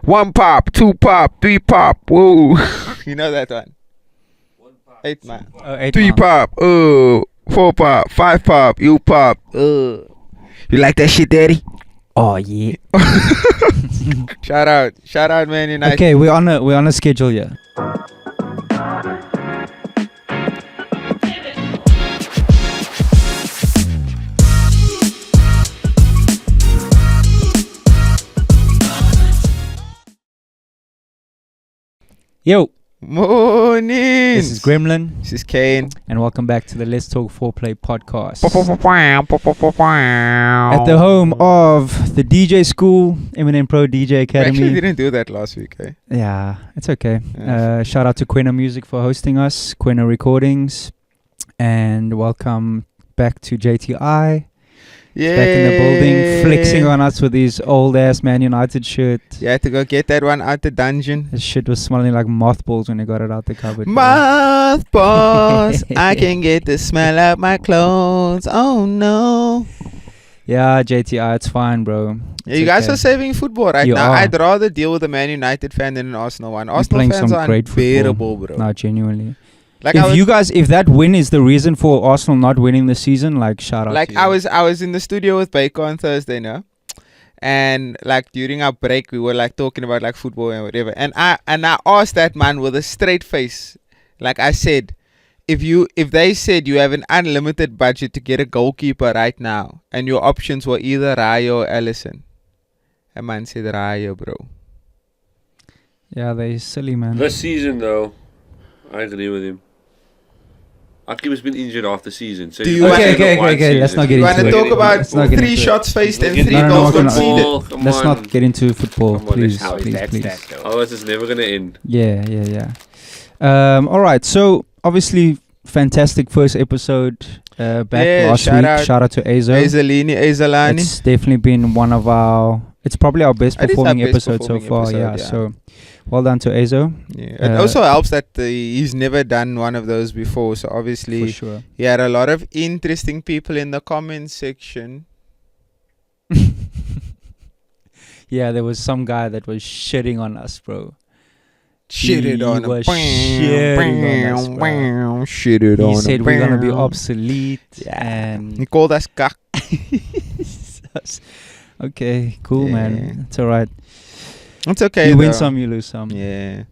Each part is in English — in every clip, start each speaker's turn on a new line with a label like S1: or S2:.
S1: 1 pop, 2 pop, 3 pop. Whoa. You know that one? 8 man. 3 pop. 4 pop, 5 pop. You pop. You like that shit, daddy?
S2: Oh yeah.
S1: Shout out, man United.
S2: Okay, we're on a schedule here. Yo.
S1: Morning.
S2: This is Gremlin.
S1: This is Kane.
S2: And welcome back to the Let's Talk Foreplay podcast. At the home of the DJ School, Eminem Pro DJ Academy.
S1: We actually didn't do that last week, eh?
S2: Yeah, it's okay.
S1: Yeah.
S2: Shout out to Kwena Music for hosting us, Kwena Recordings. And welcome back to JTI.
S1: Yeah.
S2: Back in the building, flexing on us with his old ass Man United shirt.
S1: You had to go get that one out the dungeon.
S2: His shit was smelling like mothballs when he got it out the cupboard.
S1: Mothballs. I can get the smell out my clothes. Oh no.
S2: Yeah, JTI, it's fine, bro.
S1: Yeah, you guys are saving football right
S2: You
S1: now.
S2: are.
S1: I'd rather deal with a Man United fan than an Arsenal one. Arsenal
S2: playing
S1: fans
S2: some
S1: are
S2: great
S1: unbearable, bro.
S2: No, genuinely.
S1: Like
S2: if that win is the reason for Arsenal not winning the season, like shout out
S1: like
S2: to you.
S1: I was in the studio with Baker on Thursday, no? And like during our break we were like talking about like football and whatever. And I asked that man with a straight face. Like I said, if they said you have an unlimited budget to get a goalkeeper right now and your options were either Raya or Allison. A man said Raya, bro.
S2: Yeah, they silly, man.
S3: This season though, I agree with him. Akim's been injured half the season. So
S2: Okay. Let's not get
S1: You
S2: into
S1: want to
S2: it.
S1: talk about
S2: Let's not get
S1: 3
S2: into it.
S1: shots faced and
S3: Let's
S1: 3
S3: get
S1: goals
S2: into
S1: conceded?
S3: football. Come
S2: Let's
S3: on.
S2: not get into football,
S3: Come on,
S2: please.
S3: how is
S2: Please.
S3: Otherwise it's never gonna end.
S2: Yeah. All right. So obviously, fantastic first episode back last week. Shout out to Azo.
S1: Azalani.
S2: It's definitely been one of our. It's probably our best
S1: It is our
S2: performing
S1: best
S2: episode so
S1: performing
S2: far.
S1: episode,
S2: Yeah.
S1: yeah.
S2: So well done to Azo.
S1: Yeah. It also helps that he's never done one of those before. So obviously,
S2: For sure.
S1: he had a lot of interesting people in the comments section.
S2: Yeah, there was some guy that was shitting on us, bro.
S1: Shitted on him.
S2: was shitting on us, bro.
S1: Shitted on
S2: He
S1: him.
S2: said we're gonna be obsolete.
S1: Yeah.
S2: And
S1: He called us cock.
S2: okay, cool,
S1: Yeah.
S2: man. It's alright.
S1: It's okay.
S2: You win
S1: though.
S2: some, you lose some.
S1: Yeah.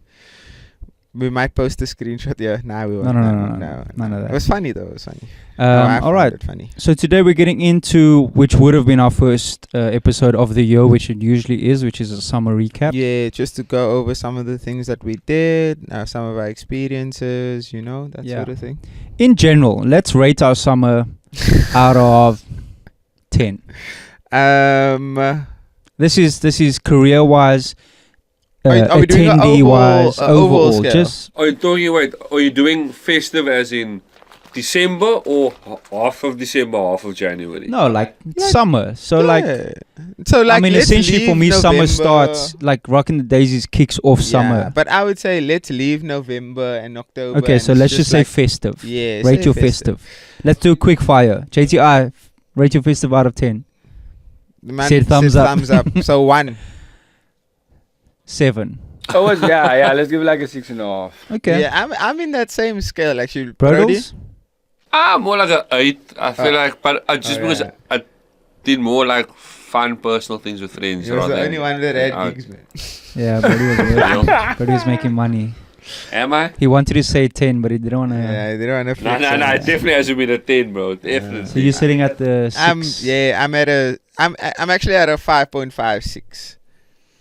S1: We might post a screenshot. Yeah, we won't.
S2: No. None of that.
S1: It was funny though. It was funny. I
S2: All right.
S1: found it funny.
S2: So today we're getting into which would have been our first episode of the year, which it usually is, which is a summer recap.
S1: Yeah, just to go over some of the things that we did, some of our experiences, that
S2: Yeah.
S1: sort of thing.
S2: In general, let's rate our summer out of 10. This is career wise,
S1: are we doing an
S2: attendee wise, overall.
S1: scale?
S2: Just
S3: Are you doing festive as in December or half of December, half of January?
S2: no, like summer. So like.
S1: So like,
S2: I mean,
S1: let's
S2: essentially for
S1: leave
S2: me, summer
S1: November.
S2: starts like Rockin' the Daisies kicks off
S1: Yeah,
S2: summer.
S1: but I would say let's leave November and October.
S2: Okay,
S1: and
S2: so
S1: it's
S2: let's just say
S1: like,
S2: festive.
S1: yeah,
S2: Rate
S1: say
S2: your festive. Let's do a quick fire. JTI, rate your festive out of 10.
S1: The man
S2: Said thumbs
S1: said
S2: up.
S1: Thumbs up. So 1.
S4: Oh,
S2: 7.
S4: yeah. Let's give it like a 6.5.
S2: Okay.
S1: Yeah, I'm in that same scale actually. Brody?
S2: Brodels?
S3: More like a 8. I feel like, but because
S1: yeah.
S3: I did more like fun personal things with friends.
S1: He was
S3: rather
S1: the
S3: than
S1: only one that had
S3: out.
S1: gigs, man.
S2: Yeah, Brody was working. Brody was making money.
S3: Am I?
S2: He wanted to say 10, but he didn't want to.
S1: Yeah, they don't want to
S3: No,
S1: flex on
S3: it
S1: that.
S3: definitely has to be the 10, bro. Definitely.
S2: So you're sitting at the 6.
S1: I'm actually at a 5.56.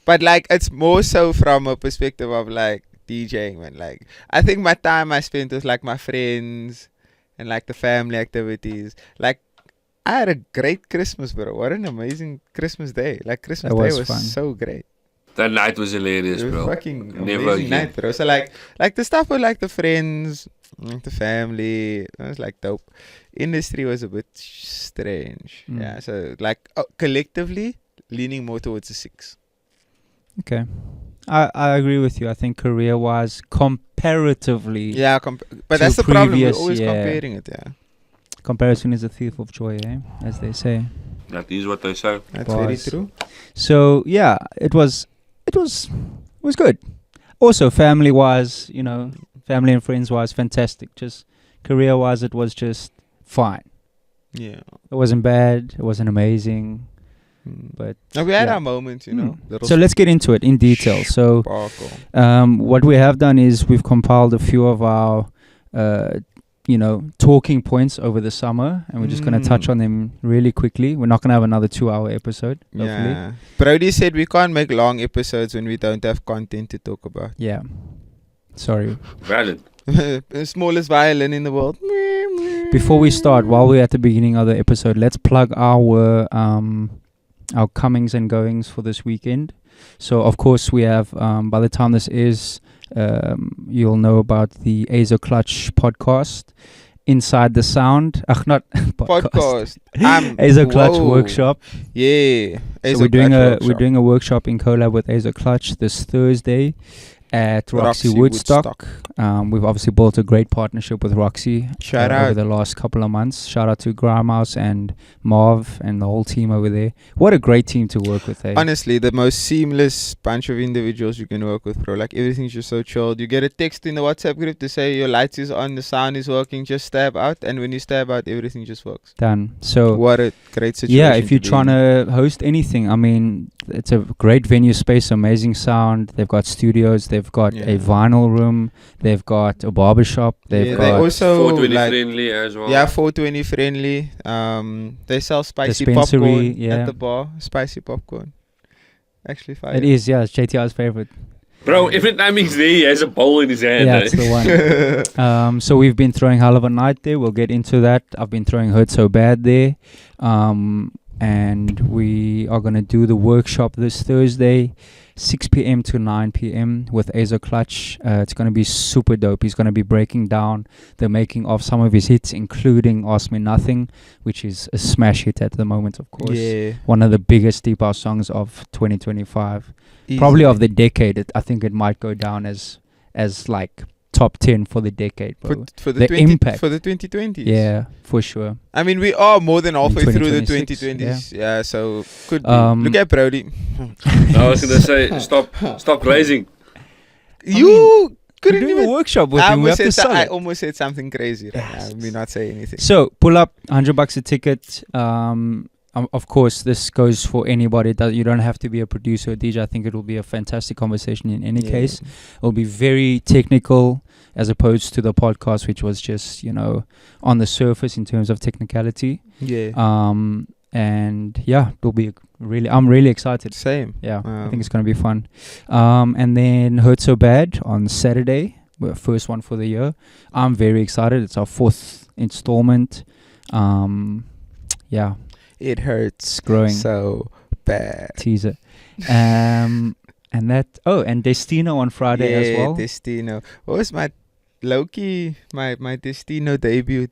S1: But like it's more so from a perspective of like DJing, man. Like I think my time I spent with like my friends and like the family activities. Like I had a great Christmas, bro. What an amazing Christmas day. Like Christmas
S2: That
S1: day
S2: was
S1: was
S2: fun.
S1: so great.
S3: That night was hilarious,
S1: It was
S3: bro.
S1: fucking
S3: Never
S1: amazing
S3: again.
S1: night, bro. So like the stuff with like the friends, like the family, it was like dope. Industry was a bit strange.
S2: Mm.
S1: Yeah, so like collectively leaning more towards a 6.
S2: Okay. I agree with you. I think career wise, comparatively,
S1: Yeah, but
S2: to
S1: that's the problem. We're
S2: previous,
S1: always
S2: yeah.
S1: comparing it. Yeah,
S2: comparison is a thief of joy, as they say.
S3: That is what they say.
S1: that's very
S2: Bars.
S1: true.
S2: So yeah, it was it was good. Also, family-wise, family and friends-wise, fantastic. Just career-wise, it was just fine.
S1: Yeah.
S2: It wasn't bad. It wasn't amazing. But
S1: we had
S2: yeah.
S1: our moments, little
S2: So let's get into it in detail. So
S1: sparkle.
S2: what we have done is we've compiled a few of our talking points over the summer, and we're just going to touch on them really quickly. We're not going to have another 2-hour episode, hopefully.
S1: Yeah. Brody said we can't make long episodes when we don't have content to talk about.
S2: Yeah. Sorry.
S3: Valid.
S1: The smallest violin in the world.
S2: Before we start, while we're at the beginning of the episode, let's plug our comings and goings for this weekend. So, of course, we have, by the time this is, you'll know about the Azo Clutch podcast, Inside the Sound. Not podcast. Azo Clutch workshop.
S1: Yeah.
S2: So we're doing a workshop in collab with Azo Clutch this Thursday at Roxy Woodstock. We've obviously built a great partnership with Roxy over the last couple of months. Shout out to Grimehouse and Marv and the whole team over there. What a great team to work with.
S1: Honestly, the most seamless bunch of individuals you can work with, bro. Like, everything's just so chilled. You get a text in the WhatsApp group to say your lights is on, the sound is working, just stab out, and when you stab out, everything just works.
S2: Done. So
S1: what a great situation.
S2: Yeah, if you're trying to host anything, I mean, it's a great venue space, amazing sound. They've got studios, they've got a vinyl room, they've got a barbershop, they've got
S1: they also
S3: 420 friendly as well.
S1: Yeah, 420 friendly. They sell spicy
S2: dispensary,
S1: popcorn at the bar. Spicy popcorn. Actually fire.
S2: It is, yeah, it's JTR's favorite.
S3: Bro, every time he's there, he has a bowl in his hand.
S2: Yeah, it's the one. So we've been throwing hell of a night there. We'll get into that. I've been throwing Hurt So Bad there. And we are going to do the workshop this Thursday, 6 p.m. to 9 p.m. with Azo Clutch. It's going to be super dope. He's going to be breaking down the making of some of his hits, including Ask Me Nothing, which is a smash hit at the moment, of course.
S1: Yeah.
S2: One of the biggest deep house songs of 2025.
S1: Easily.
S2: Probably of the decade. I think it might go down as like top 10 for the decade, bro.
S1: For the
S2: impact
S1: for the 2020s.
S2: Yeah, for sure.
S1: I mean, we are more than halfway through the
S2: 2026,
S1: 2020s. Yeah, so could be. Look at Brody.
S3: I was gonna say, stop raising.
S1: You couldn't
S2: do
S1: even
S2: a workshop with him. We have to sell
S1: I
S2: it.
S1: almost said something crazy. Right now. Let me not say anything.
S2: So pull up $100 a ticket. Of course, this goes for anybody. You don't have to be a producer or DJ. I think it will be a fantastic conversation in any case. It will be very technical as opposed to the podcast, which was just, on the surface in terms of technicality.
S1: Yeah.
S2: And yeah, it'll be I'm really excited.
S1: Same.
S2: Yeah, I think it's going to be fun. And then Hurt So Bad on Saturday, first one for the year. I'm very excited. It's our 4th installment. Yeah.
S1: It hurts
S2: growing
S1: so bad.
S2: Teaser. And Destino on Friday as well.
S1: Destino. What was my Loki, my Destino debut?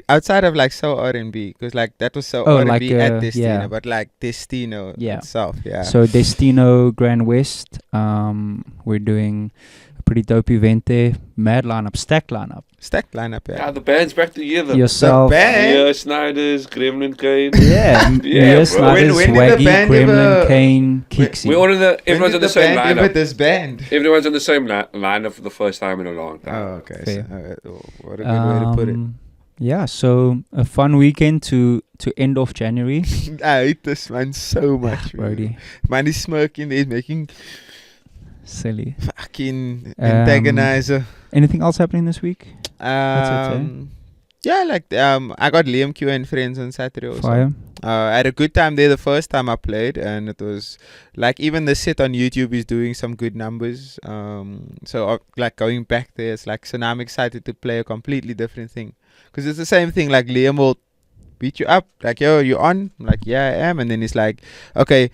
S1: Outside of like So R&B, because like that was So R&B at Destino, but like Destino itself,
S2: So Destino Grand West, we're doing a pretty dope event there. Mad lineup, stacked lineup.
S3: Yeah, the band's back together.
S2: Yourself.
S1: The band?
S3: Mia Snyder's, Gremlin, Kane.
S2: Yeah, Mia Snyder's, Swaggy, Gremlin, Kane, Kixie.
S3: Everyone's on the same lineup.
S1: Disband?
S3: Everyone's on the same lineup for the first time in a long time.
S1: Oh, okay. So, what a good way to put it.
S2: Yeah, so a fun weekend to end off January.
S1: I hate this man so much,
S2: Brody.
S1: Man is smirking there, making
S2: silly
S1: fucking antagonizer.
S2: Anything else happening this week?
S1: Yeah, like I got Liam Q and friends on Saturday also.
S2: Fire.
S1: I had a good time there the first time I played, and it was like even the set on YouTube is doing some good numbers. So like going back there, it's like, so now I'm excited to play a completely different thing, because it's the same thing. Like Liam will beat you up, like, yo, you on? I'm like, yeah, I am. And then he's like, okay,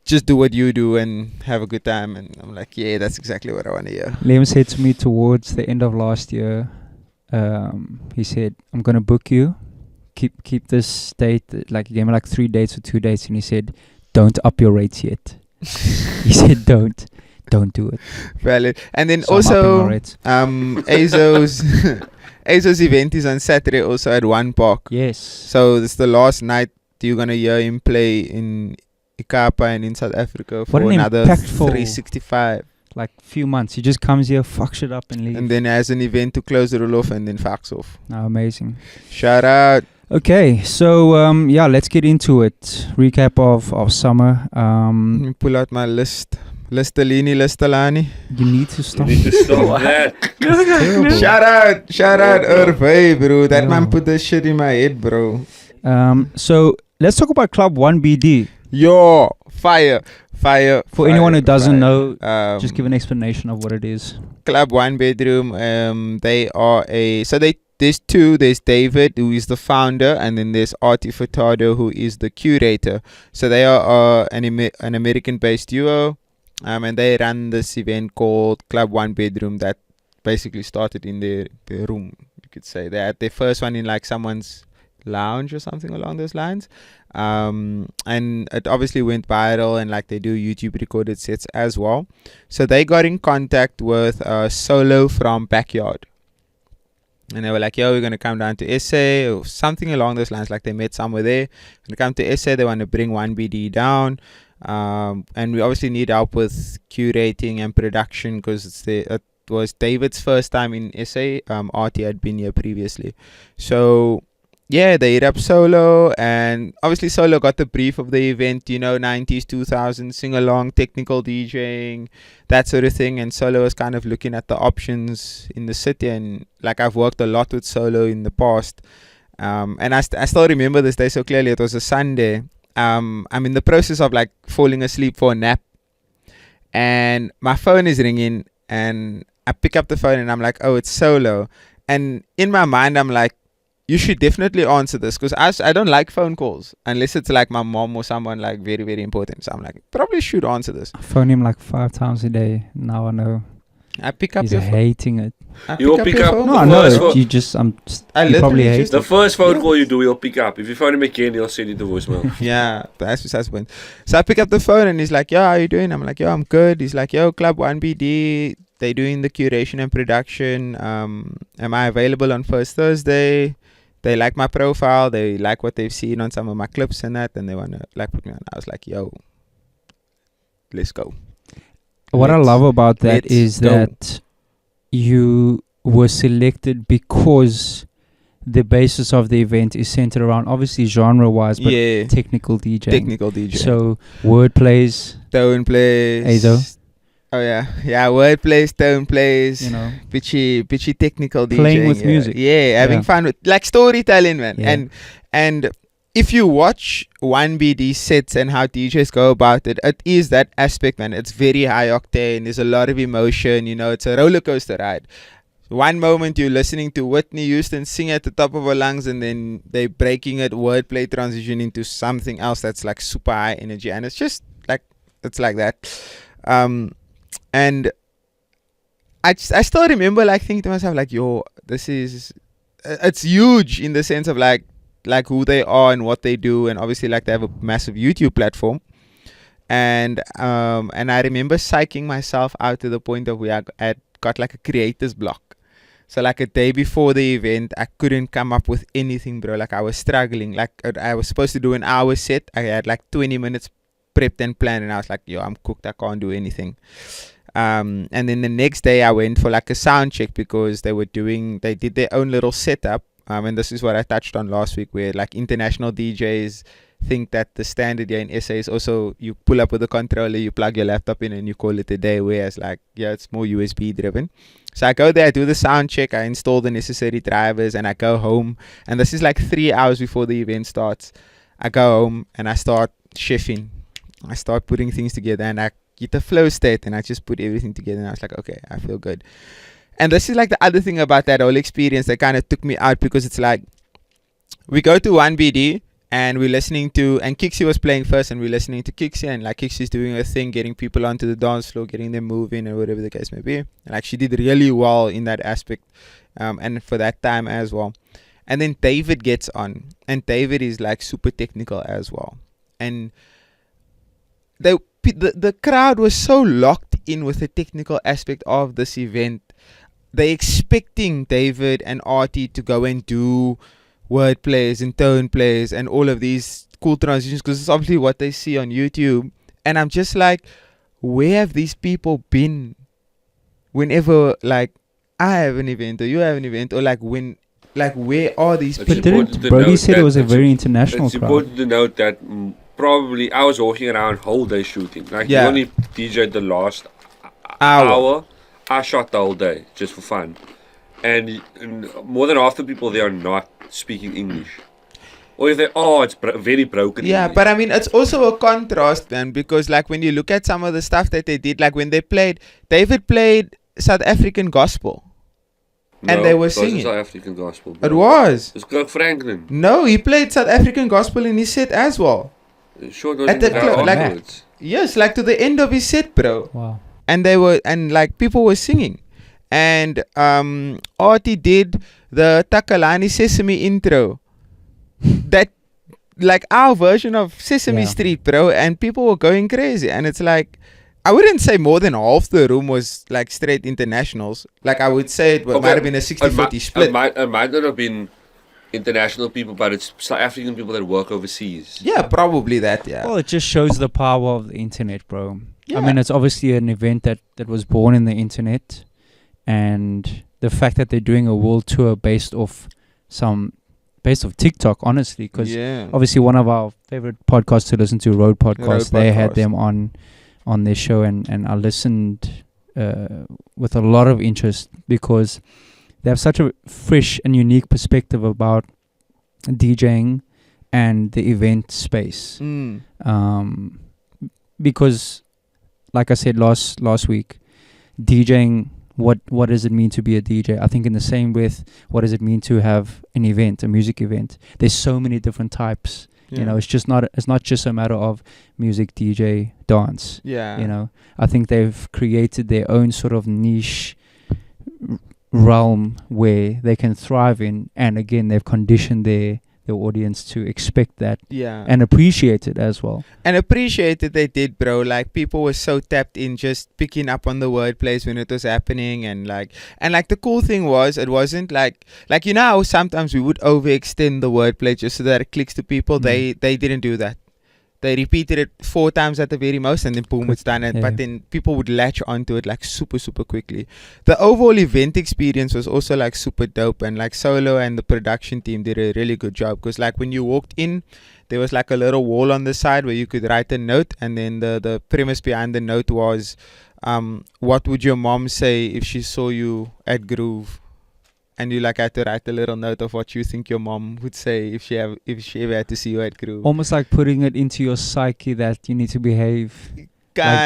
S1: just do what you do and have a good time. And I'm like, yeah, that's exactly what I want to hear.
S2: Liam said to me towards the end of last year, he said, I'm gonna book you, keep this date, like he gave me like 3 dates or 2 dates, and he said, don't up your rates yet. He said, don't do it.
S1: Valid. And then
S2: So
S1: also Azo's event is on Saturday also at One Park.
S2: Yes.
S1: So it's the last night you're gonna hear him play in Ikapa and in South Africa for
S2: What an
S1: another
S2: impactful-
S1: 365.
S2: Like few months. He just comes here, fucks it up, and leaves.
S1: And then has an event to close it all off and then fucks off.
S2: Oh, amazing.
S1: Shout out.
S2: Okay, so yeah, let's get into it. Recap of summer.
S1: Let me pull out my list. Listalini, Listalani.
S2: You need to
S3: You
S2: stop.
S3: need to stop that.
S2: Terrible.
S1: Shout out Urvey, bro. That
S2: Yo.
S1: man put this shit in my head, bro.
S2: So let's talk about Club 1BD.
S1: Yo, fire.
S2: For anyone who doesn't know,
S1: know,
S2: just give an explanation of what it is.
S1: Club One Bedroom. They are there's two. There's David, who is the founder, and then there's Artie Furtado, who is the curator. So they are an American-based duo, and they run this event called Club One Bedroom that basically started in their room. You could say they had their first one in like someone's lounge or something along those lines. And it obviously went viral, and like they do YouTube recorded sets as well. So they got in contact with Solo from Backyard, and they were like, yo, we're going to come down to SA or something along those lines. Like they met somewhere there and come to SA. They want to bring 1BD down, and we obviously need help with curating and production, because it was David's first time in SA. Artie had been here previously, so yeah, they hit up Solo, and obviously Solo got the brief of the event, 90s, 2000s, sing-along, technical DJing, that sort of thing. And Solo was kind of looking at the options in the city, and like I've worked a lot with Solo in the past, and I still remember this day so clearly. It was a Sunday. I'm in the process of like falling asleep for a nap, and my phone is ringing, and I pick up the phone, and I'm like, oh, it's Solo. And in my mind, I'm like, you should definitely answer this, because I don't like phone calls unless it's like my mom or someone like very, very important. So I'm like, probably should answer this.
S2: I phone him like 5 times a day. Now I know.
S1: I pick up
S2: He's
S1: your phone.
S2: hating it.
S3: You'll pick
S1: your
S3: up-
S1: phone.
S2: No, I
S3: The
S2: know.
S3: first one-
S2: You just,
S1: I
S2: you probably
S1: literally
S2: hate
S1: just-
S3: The first phone
S1: Yeah.
S3: call you do, you'll pick up. If you phone him again, he'll send you the voicemail.
S1: Yeah, that's besides the point. So I pick up the phone, and he's like, yo, how you doing? I'm like, yo, I'm good. He's like, yo, Club 1BD, they doing the curation and production. Am I available on first Thursday? They like my profile. They like what they've seen on some of my clips and that, and they want to like put me on. I was like, yo, let's go.
S2: What I
S1: Let's-
S2: love about that
S1: let's
S2: is
S1: go.
S2: that you were selected because the basis of the event is centered around obviously genre-wise, but
S1: Yeah,
S2: technical DJ.
S1: technical DJ.
S2: So word plays,
S1: Tone plays.
S2: Azo.
S1: Oh yeah, word plays, tone plays.
S2: you know.
S1: Pitchy technical DJing.
S2: Playing with
S1: yeah.
S2: music.
S1: Yeah, having
S2: Yeah.
S1: fun with like storytelling, man.
S2: Yeah.
S1: And if you watch 1BD sets and how DJs go about it, it is that aspect, man. It's very high octane. There's a lot of emotion. It's a roller coaster ride. One moment you're listening to Whitney Houston sing at the top of her lungs, and then they're breaking it, wordplay transition into something else that's like super high energy, and it's just like it's like that. And I still remember like thinking to myself like, yo, this is it's huge in the sense of like who they are and what they do, and obviously like they have a massive YouTube platform. And I remember psyching myself out to the point of where I had got like a creator's block. So like a day before the event, I couldn't come up with anything, bro. Like I was struggling. Like I was supposed to do an hour set. I had like 20 minutes prepped and planned, and I was like, yo, I'm cooked. I can't do anything. And then the next day I went for like a sound check, because they did their own little setup. And this is what I touched on last week, where like international DJs think that the standard here in SA is also you pull up with a controller, you plug your laptop in, and you call it a day, whereas like, yeah, it's more USB driven. So I go there, I do the sound check, I install the necessary drivers, and I go home. And this is like 3 hours before the event starts. I go home and I start chefing. I start putting things together, and I get the flow state, and I just put everything together, and I was like, okay, I feel good. And this is like the other thing about that whole experience that kind of took me out, because it's like we go to 1BD and we're listening to, and Kixie was playing first, and we're listening to Kixie, and like Kixie's doing her thing, getting people onto the dance floor, getting them moving, and whatever the case may be. And like she did really well in that aspect, and for that time as well. And then David gets on, and David is like super technical as well. And the crowd was so locked in with the technical aspect of this event. They're expecting David and Artie to go and do word plays and tone plays and all of these cool transitions because it's obviously what they see on YouTube. And I'm just like, where have these people been whenever like I have an event or you have an event, or like where are these
S3: It's
S2: But
S1: people?
S3: important
S2: didn't
S3: to
S2: Brody
S3: note
S2: said it
S3: that
S2: was a
S3: it's
S2: very international
S3: It's
S2: crowd?
S3: important to note that probably I was walking around whole day shooting. Like
S1: Yeah.
S3: you only DJ'd the last
S1: Hour.
S3: hour. I shot the whole day just for fun, and more than half the people there are not speaking English, or if they are, it's very broken.
S1: Yeah,
S3: English.
S1: but I mean, it's also a contrast, man, because like when you look at some of the stuff that they did, like when they played, David played South African gospel. and they were
S3: it wasn't
S1: singing.
S3: South African gospel.
S1: It
S3: Bro.
S1: was.
S3: It's Kirk Franklin.
S1: No, he played South African gospel in his set as well.
S3: Sure, it
S1: At
S3: wasn't
S1: the
S3: that
S1: club, like-
S3: afterwards.
S1: Yes, like to the end of his set, bro.
S2: Wow.
S1: And they were, and like people were singing. And Artie did the Takalani Sesame intro. That, like our version of Sesame
S2: Yeah.
S1: Street, bro. And people were going crazy. And it's like, I wouldn't say more than half the room was like straight internationals. Like I would say it
S3: Okay,
S1: might have been a 60-40 split.
S3: It might not have been international people, but it's South African people that work overseas.
S1: Yeah, probably that, yeah.
S2: Well, it just shows the power of the internet, bro.
S1: Yeah.
S2: I mean, it's obviously an event that was born in the internet, and the fact that they're doing a world tour based off TikTok, honestly, because
S1: yeah.
S2: obviously one of our favorite podcasts to listen to, Road Podcast,
S1: Road
S2: they had
S1: Podcast.
S2: them on their show, and I listened with a lot of interest because they have such a fresh and unique perspective about DJing and the event space.
S1: Mm.
S2: Because, like I said last week, DJing, what does it mean to be a DJ? I think in the same breath, what does it mean to have an event, a music event? There's so many different types.
S1: Yeah.
S2: You know, it's not just a matter of music, DJ, dance.
S1: Yeah.
S2: You know, I think they've created their own sort of niche realm where they can thrive in, and again, they've conditioned their audience to expect that
S1: Yeah.
S2: and appreciate it as well.
S1: And appreciate that they did, bro. Like people were so tapped in just picking up on the wordplays when it was happening, and like the cool thing was it wasn't like you know how sometimes we would overextend the wordplay just so that it clicks to people.
S2: Mm.
S1: They didn't do that. They repeated it 4 times at the very most, and then boom, it's done.
S2: Yeah.
S1: But then people would latch onto it like super quickly. The overall event experience was also like super dope, and like Solo and the production team did a really good job, because like when you walked in, there was like a little wall on the side where you could write a note, and then the premise behind the note was, what would your mom say if she saw you at Groove? And you like had to write a little note of what you think your mom would say if she ever had to see you at Groove.
S2: Almost like putting it into your psyche that you need to behave. Like,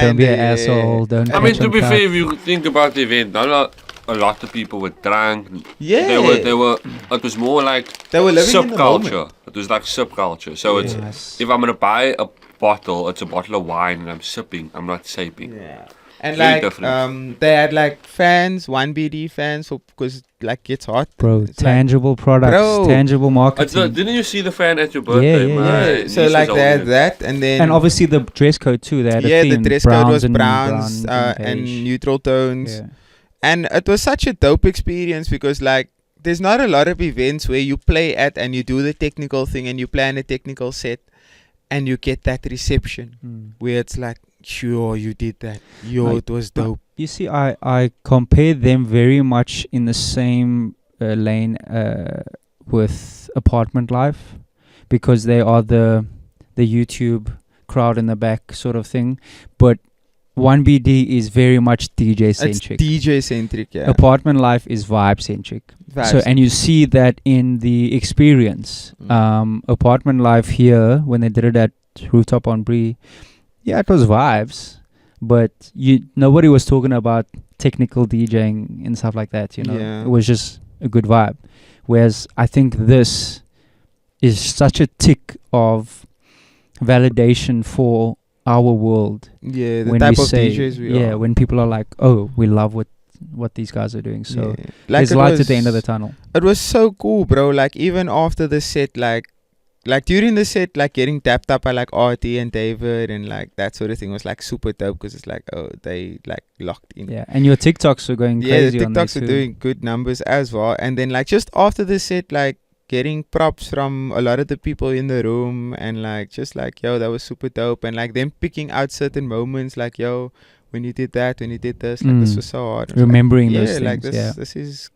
S2: don't be an
S1: Kinda,
S2: asshole. Don't.
S3: I mean,
S2: catch
S3: to
S2: on
S3: be
S2: cut.
S3: fair, if you think about the event, a lot of people were drunk.
S1: Yeah.
S3: They were. It was more like
S1: They were living in the moment.
S3: subculture. It was like subculture. So it's
S2: Yes.
S3: if I'm gonna buy a bottle, it's a bottle of wine, and I'm sipping. I'm not saping.
S1: Yeah. And
S3: Very
S1: like
S3: different.
S1: they had like fans, 1BD fans, because like it's hot.
S2: Bro,
S1: It's like-
S2: tangible products,
S1: Bro.
S2: tangible marketing.
S3: Didn't you see the fan at your birthday?
S2: yeah,
S3: My
S1: yeah. So
S3: niece
S1: like
S3: was
S1: they had
S3: holding it.
S1: that, and then
S2: And obviously the dress code too. They had
S1: yeah,
S2: a theme.
S1: the dress code was
S2: and
S1: browns
S2: brown
S1: and
S2: beige.
S1: neutral tones.
S2: Yeah.
S1: And it was such a dope experience because like there's not a lot of events where you play at and you do the technical thing and you plan a technical set and you get that reception
S2: Mm.
S1: where it's like, sure, you did that. Yo,
S2: Like,
S1: it was dope.
S2: You see, I compare them very much in the same lane with Apartment Life, because they are the YouTube crowd in the back sort of thing. But 1BD is very much DJ
S1: It's
S2: centric.
S1: DJ centric, yeah.
S2: Apartment Life is vibe centric. So,
S1: Vibes.
S2: and you see that in the experience.
S1: Mm.
S2: Apartment Life here, when they did it at Rooftop on Bree, yeah, it was vibes, but nobody was talking about technical DJing and stuff like that, you know.
S1: Yeah.
S2: It was just a good vibe. Whereas I think this is such a tick of validation for our world.
S1: Yeah, the
S2: when
S1: type
S2: we
S1: of
S2: say,
S1: DJs we are.
S2: when people are like, oh, we love what these guys are doing. So
S1: Yeah.
S2: there's
S1: it
S2: light at the
S1: was-
S2: end of the tunnel.
S1: It was so cool, bro. Like even after the set, like during the set, like getting tapped up by like RT and David and like that sort of thing was like super dope, because it's like, oh, they like locked in.
S2: Yeah, and your TikToks were going
S1: Yeah,
S2: crazy
S1: the
S2: on there
S1: TikToks were
S2: too.
S1: doing good numbers as well. And then like just after the set, like getting props from a lot of the people in the room, and like just like, yo, that was super dope, and like them picking out certain moments, like, yo, when you did that, when you did this, like this was so hard.
S2: Remembering
S1: like,
S2: those
S1: yeah,
S2: things.
S1: like this is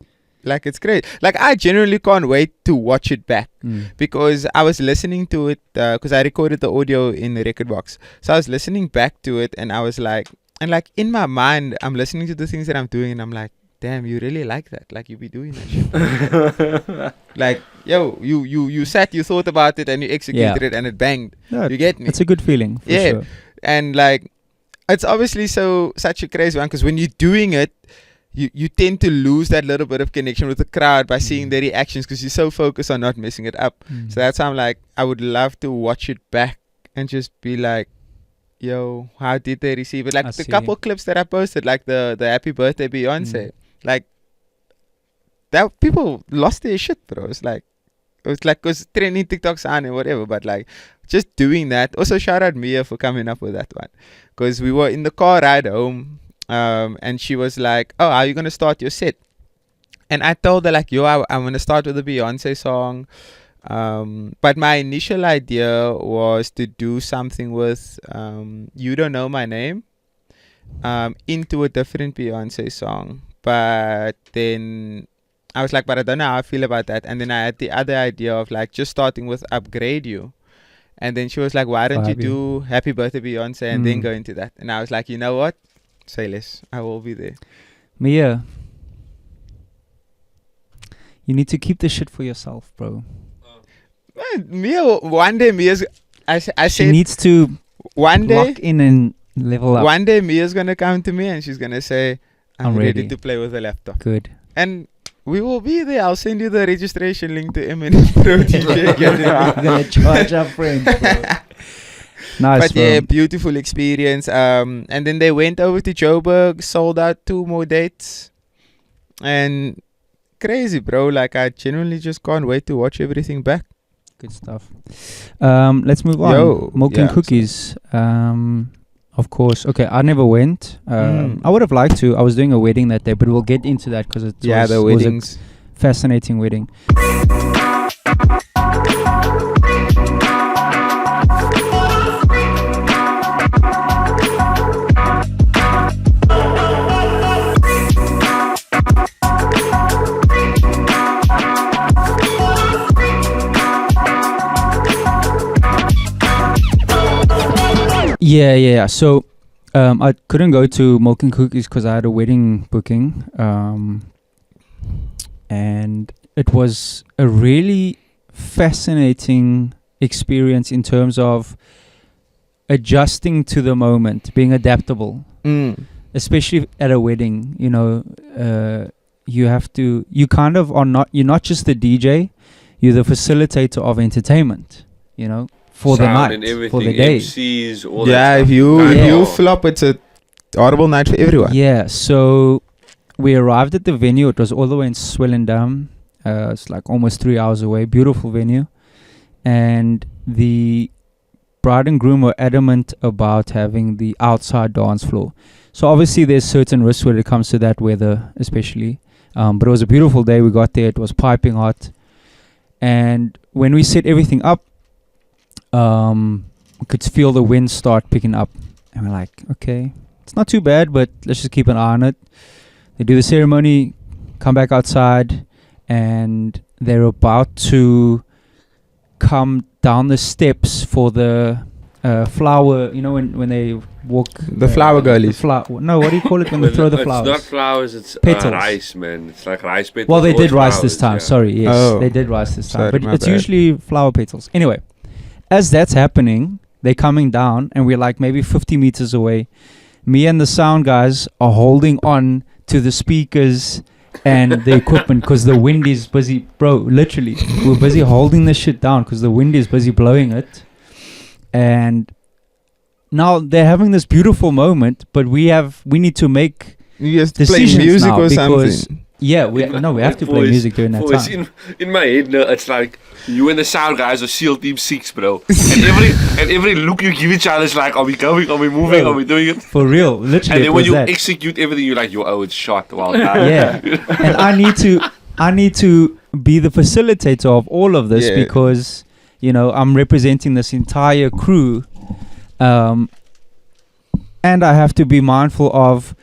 S1: like, it's great. Like I genuinely can't wait to watch it back, because I was listening to it because I recorded the audio in the record box, so I was listening back to it, and I was like, and like in my mind, I'm listening to the things that I'm doing, and I'm like, damn, you really like that. Like, you be doing that shit. Like, yo, you sat, you thought about it, and you executed it, and it banged.
S2: Yeah,
S1: you get me?
S2: it's a good feeling. For sure.
S1: And like, it's obviously such a crazy one, because when you're doing it, you tend to lose that little bit of connection with the crowd by seeing their reactions, because you're so focused on not messing it up. So that's why I'm like, I would love to watch it back and just be like, yo, how did they receive it? Like the couple clips that I posted, like the Happy Birthday Beyonce, like that, people lost their shit, bro. It was like, cause trending TikTok sound and whatever, but like just doing that. Also, shout out Mia for coming up with that one, because we were in the car ride home, and she was like, "Oh, how are you gonna start your set?" And I told her like, "Yo, I'm gonna start with a Beyonce song." But my initial idea was to do something with You Don't Know My Name into a different Beyonce song. But then I was like, but I don't know how I feel about that. And then I had the other idea of like just starting with Upgrade You. And then she was like, why don't you do Happy Birthday Beyonce and then go into that? And I was like, you know what? Say less. I will be there.
S2: Mia, you need to keep this shit for yourself, bro.
S1: Man, Mia, one day Mia's... I
S2: She
S1: said...
S2: needs to
S1: one day,
S2: lock in and level up.
S1: one day Mia's going to come to me and she's going to say, I'm ready to play with the laptop.
S2: Good.
S1: And we will be there. I'll send you the registration link to Eminem Pro DJ.
S2: You're going to charge our friends, bro. Nice,
S1: but
S2: bro.
S1: yeah, beautiful experience. And then they went over to Joburg, sold out 2 more dates. And crazy, bro. Like, I genuinely just can't wait to watch everything back.
S2: Good stuff. Let's move on.
S1: Yo,
S2: Milk and Cookies. Of course. Okay, I never went. I would have liked to. I was doing a wedding that day, but we'll get into that because it
S1: the weddings.
S2: was a fascinating wedding. Yeah. So I couldn't go to Milk and Cookies because I had a wedding booking. And it was a really fascinating experience in terms of adjusting to the moment, being adaptable. Especially at a wedding, you know, you kind of are not, you're not just the DJ, you're the facilitator of entertainment, you know. For
S3: sound
S2: the night,
S3: and
S2: for the day.
S3: MCs, all
S1: Yeah,
S3: that
S1: if you flop, it's a horrible night for everyone.
S2: Yeah, so we arrived at the venue. It was all the way in Swellendam. It's like almost 3 hours away. Beautiful venue. And the bride and groom were adamant about having the outside dance floor. So obviously there's certain risks when it comes to that weather, especially. But it was a beautiful day. We got there. It was piping hot. And when we set everything up, we could feel the wind start picking up. And we're like, okay, it's not too bad, but let's just keep an eye on it. They do the ceremony, come back outside, and they're about to come down the steps for the flower, you know, when they walk...
S1: The flower girlies.
S2: No, what do you call it when they throw the flowers?
S3: It's not flowers, it's
S2: petals.
S3: Rice, man. It's like rice petals.
S2: Well, they did rice
S3: flowers,
S2: this time.
S3: yeah.
S2: Sorry, yes.
S1: Oh.
S2: They did rice this time.
S1: Sorry,
S2: But
S1: my
S2: it's
S1: bad.
S2: usually flower petals. Anyway, as that's happening, they're coming down, and we're like maybe 50 meters away. Me and the sound guys are holding on to the speakers and the equipment because the wind is busy. Bro, literally, we're busy holding this shit down because the wind is busy blowing it. And now they're having this beautiful moment, but we need to make
S1: You just play
S2: decisions
S1: music
S2: now
S1: or
S2: because
S1: something.
S2: yeah, we have to play music during that
S3: Boys,
S2: time.
S3: in my head, no, it's like you and the sound guys are SEAL Team 6, bro. and every look you give each other is like, are we going? Are we moving?
S2: Bro,
S3: are we doing it?
S2: For real, literally.
S3: And
S2: it
S3: then when
S2: was
S3: you
S2: that.
S3: execute everything, you're like, it's shot. Well done.
S2: Yeah, and I need to be the facilitator of all of this because, you know, I'm representing this entire crew. And I have to be mindful of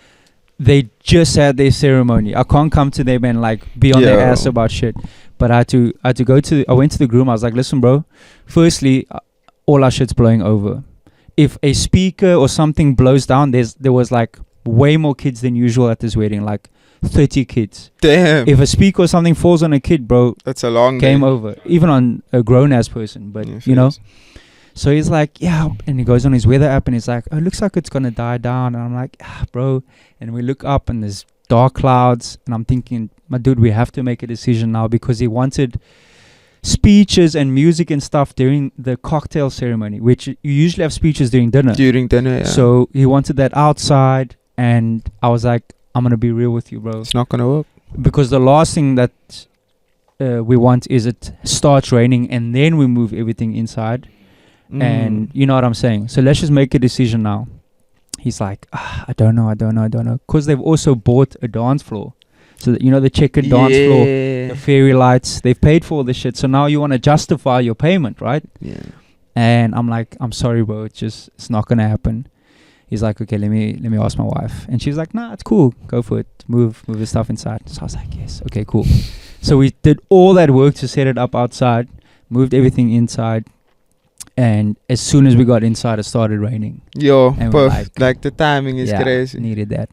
S2: they just had their ceremony. I can't come to them and like be on their ass about shit. But I went to the groom. I was like, listen, bro, firstly, all our shit's blowing over. If a speaker or something blows down, there was like way more kids than usual at this wedding, like 30 kids.
S1: Damn.
S2: If a speaker or something falls on a kid, bro,
S1: that's a long
S2: game
S1: day.
S2: over. Even on a grown-ass person, but you know. So he's like, yeah, and he goes on his weather app and he's like, oh, it looks like it's going to die down. And I'm like, bro. And we look up and there's dark clouds. And I'm thinking, my dude, we have to make a decision now because he wanted speeches and music and stuff during the cocktail ceremony, which you usually have speeches during dinner. So he wanted that outside. And I was like, I'm going to be real with you, bro.
S1: It's not going to work.
S2: Because the last thing that we want is it starts raining and then we move everything inside. And you know what I'm saying? So let's just make a decision now. He's like, I don't know. Because they've also bought a dance floor. So, you know, the checkered dance floor, the fairy lights, they've paid for all this shit. So now you want to justify your payment, right?
S1: Yeah.
S2: And I'm like, I'm sorry, bro. It's not going to happen. He's like, okay, let me ask my wife. And she's like, nah, it's cool. Go for it. Move the stuff inside. So I was like, yes. Okay, cool. So we did all that work to set it up outside, moved everything inside. And as soon as we got inside, it started raining.
S1: And perfect. Like the timing is crazy.
S2: Needed that.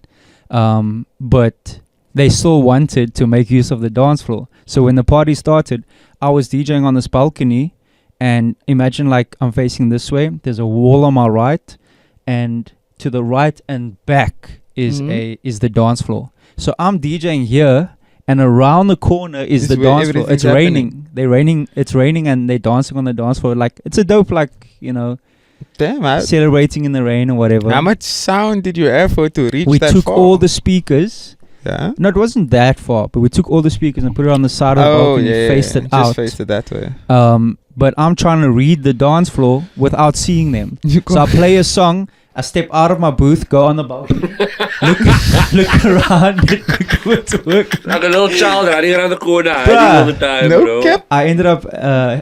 S2: But they still wanted to make use of the dance floor. So when the party started, I was DJing on this balcony. And imagine like I'm facing this way. There's a wall on my right. And to the right and back is the dance floor. So I'm DJing here. And around the corner is the dance floor. It's raining. It's raining and they're dancing on the dance floor. Like, it's a dope, like, you know, celebrating in the rain or whatever.
S1: How much sound did you have for to reach
S2: we
S1: that far?
S2: We took all the speakers.
S1: Yeah?
S2: No, it wasn't that far, but we took all the speakers and put it on the side of the balcony and faced it out.
S1: Just faced it that way.
S2: But I'm trying to read the dance floor without seeing them. So I play a song. I step out of my booth, go on the balcony, look around, it work.
S3: Like a little child running around the corner, all the time, bro.
S1: Cap.
S2: I ended up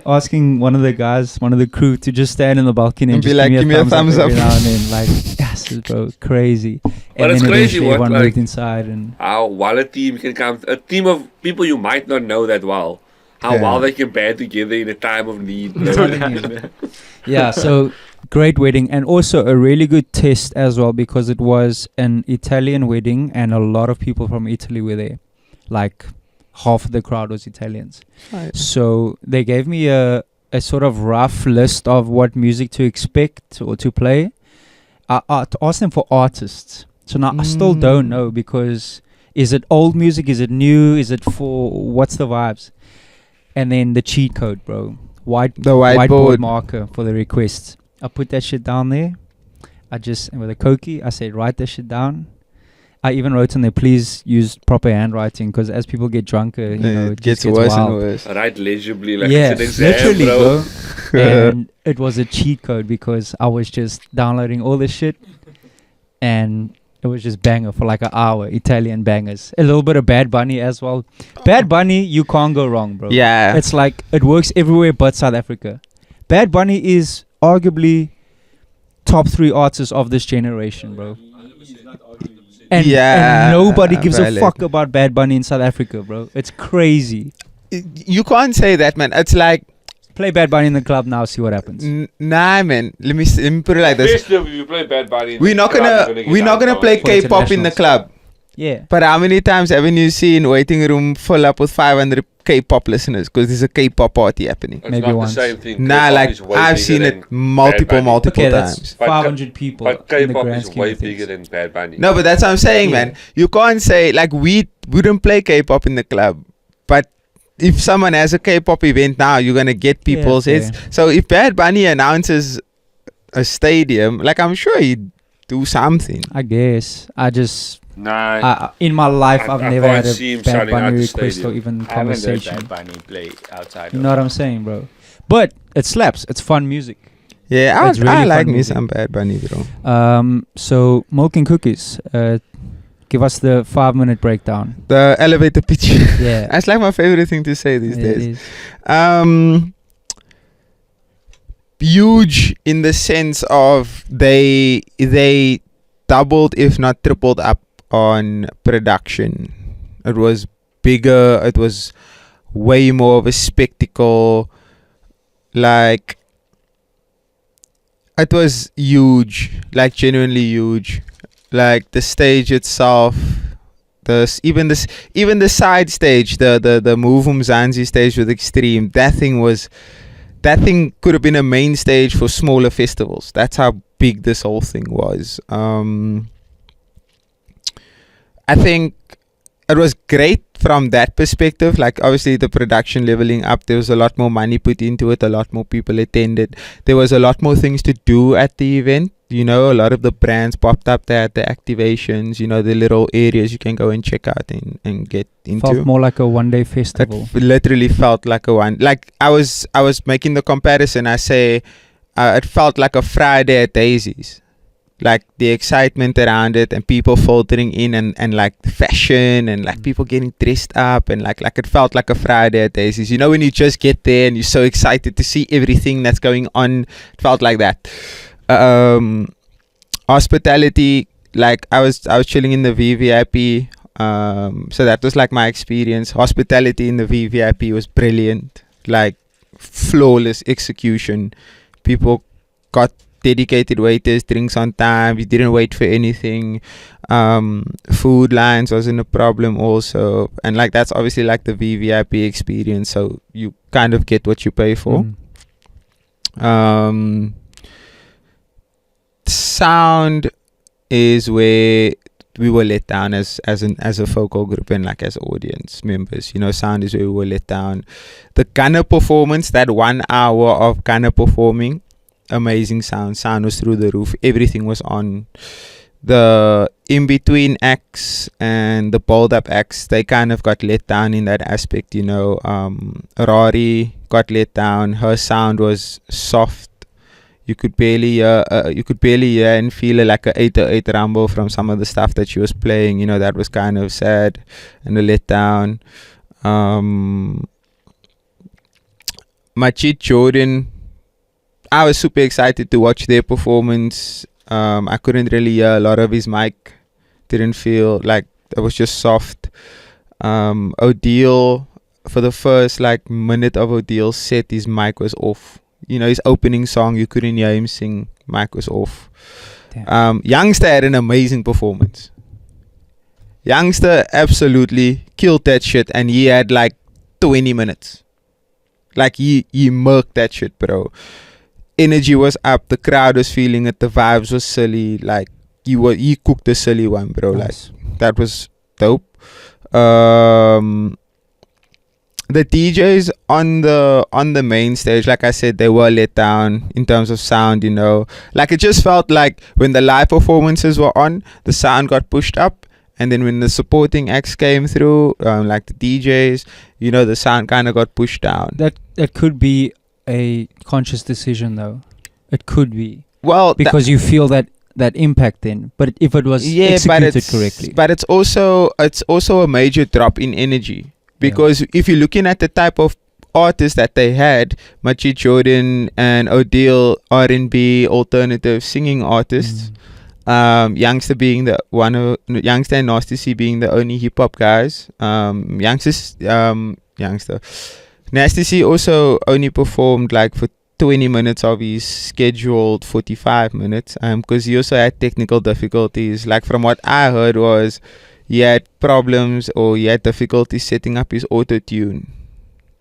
S2: asking one of the guys, one of the crew, to just stand in the balcony and just
S1: be like,
S2: give me a thumbs up every now and
S1: then.
S2: then. Like, yes, bro, crazy.
S3: But it's crazy what,
S2: everyone
S3: like,
S2: moved inside and
S3: how well a team can come, a team of people you might not know that well, how well they can band together in a time of need, bro.
S2: Yeah, so great wedding, and also a really good test as well because it was an Italian wedding and a lot of people from Italy were there. Like half of the crowd was Italians.
S1: Right.
S2: So they gave me a sort of rough list of what music to expect or to play. I asked them for artists. So now I still don't know because is it old music? Is it new? Is it for what's the vibes? And then the cheat code, bro. The whiteboard marker for the requests. I put that shit down there. With a Koki, I said, write that shit down. I even wrote on there, please use proper handwriting because as people get drunker, you know, it gets worse
S1: and worse.
S3: Write legibly like
S2: it's
S3: an exam,
S2: literally,
S3: bro.
S2: And it was a cheat code because I was just downloading all this shit and it was just banger for like an hour, Italian bangers. A little bit of Bad Bunny as well. Bad Bunny, you can't go wrong, bro.
S1: Yeah.
S2: It's like, it works everywhere but South Africa. Bad Bunny is arguably top 3 artists of this generation, bro. And nobody gives a fuck about Bad Bunny in South Africa, bro. It's crazy.
S1: You can't say that, man. It's like,
S2: play Bad Bunny in the club now, see what happens.
S1: Nah, man. Let me put it like this.
S3: Especially if you play Bad Bunny.
S1: We're not gonna play K-pop in the club.
S2: Yeah.
S1: But how many times haven't you seen waiting room full up with 500 K-pop listeners because there's a K-pop party happening?
S3: It's
S2: maybe
S3: not
S2: once.
S3: the same thing.
S1: Nah,
S3: K-pop
S1: like
S3: is way
S1: I've
S3: bigger
S1: seen
S3: than
S1: it multiple
S2: Okay,
S1: times.
S2: that's 500 people.
S3: But
S2: in the
S3: K-pop
S2: grand
S3: is
S2: scheme
S3: way
S2: of things.
S3: bigger than Bad Bunny.
S1: No, but that's what I'm saying, man. You can't say like we wouldn't play K-pop in the club, but if someone has a K-pop event now, you're gonna get people's heads. So if Bad Bunny announces a stadium, like I'm sure he'd do something.
S2: I guess.
S3: Nah.
S2: In my life, I've never had
S3: see him
S2: a Bad
S3: shouting out
S2: Bunny
S3: the
S2: request or
S3: stadium.
S2: even
S4: I haven't heard
S2: conversation.
S4: Bad Bunny play outside.
S2: You know what I'm saying, bro? But it slaps. It's fun music.
S1: Yeah,
S2: It's really
S1: I like
S2: fun
S1: me
S2: music.
S1: some Bad Bunny, bro.
S2: So Milk and Cookies. Give us the 5-minute breakdown.
S1: The elevator pitch.
S2: Yeah.
S1: That's like my favorite thing to say these
S2: It
S1: days.
S2: is.
S1: Huge in the sense of they doubled, if not tripled up on production. It was bigger. It was way more of a spectacle. Like, it was huge, like genuinely huge. Like the stage itself, even the side stage, the Move Mzansi stage with Extreme. That thing could have been a main stage for smaller festivals. That's how big this whole thing was. I think it was great from that perspective. Like, obviously the production leveling up, there was a lot more money put into it, a lot more people attended, there was a lot more things to do at the event. You know, a lot of the brands popped up there at the activations, you know, the little areas you can go and check out and get into.
S2: Felt more like a one-day festival.
S1: It literally felt like a one. Like, I was making the comparison. I say it felt like a Friday at Daisy's. Like, the excitement around it and people filtering in and like fashion and like people getting dressed up and like it felt like a Friday at Daisy's. You know, when you just get there and you're so excited to see everything that's going on, it felt like that. Hospitality, like I was chilling in the VVIP, so that was like my experience. Hospitality in the VVIP was brilliant, like flawless execution. People got dedicated waiters, drinks on time, you didn't wait for anything. Food lines wasn't a problem also, and like that's obviously like the VVIP experience, so you kind of get what you pay for. Sound is where we were let down as a focal group and like as audience members. You know, sound is where we were let down. The Gunner performance, that 1 hour of Gunner performing, amazing sound. Sound was through the roof. Everything was on. The in-between acts and the build-up acts, they kind of got let down in that aspect, you know. Rory got let down. Her sound was soft. You could barely hear and feel like a 808 rumble from some of the stuff that she was playing. You know, that was kind of sad and a letdown. Majid Jordan, I was super excited to watch their performance. I couldn't really hear a lot of his mic. Didn't feel like it was just soft. Odile, for the first like minute of Odile's set, his mic was off. You know, his opening song, you couldn't hear him sing. Mic was off. Youngster had an amazing performance. Youngster absolutely killed that shit, and he had like 20 minutes. Like he murked that shit, bro. Energy was up, the crowd was feeling it, the vibes was silly. Like he cooked the silly one, bro.
S2: Nice.
S1: Like that was dope. The DJs on the main stage, like I said, they were let down in terms of sound, you know. Like it just felt like when the live performances were on, the sound got pushed up, and then when the supporting acts came through, like the DJs, you know, the sound kind of got pushed down.
S2: That could be a conscious decision, though. It could be.
S1: Well,
S2: because you feel that impact then. But if it was executed correctly.
S1: But it's also a major drop in energy. Because if you're looking at the type of artists that they had, Majid Jordan and Odile, R&B, alternative singing artists, Youngster being Youngster and Nasty C being the only hip hop guys. Youngster. Nasty C also only performed like for 20 minutes of his scheduled 45 minutes, because he also had technical difficulties. Like from what I heard was, he had problems or he had difficulty setting up his auto-tune,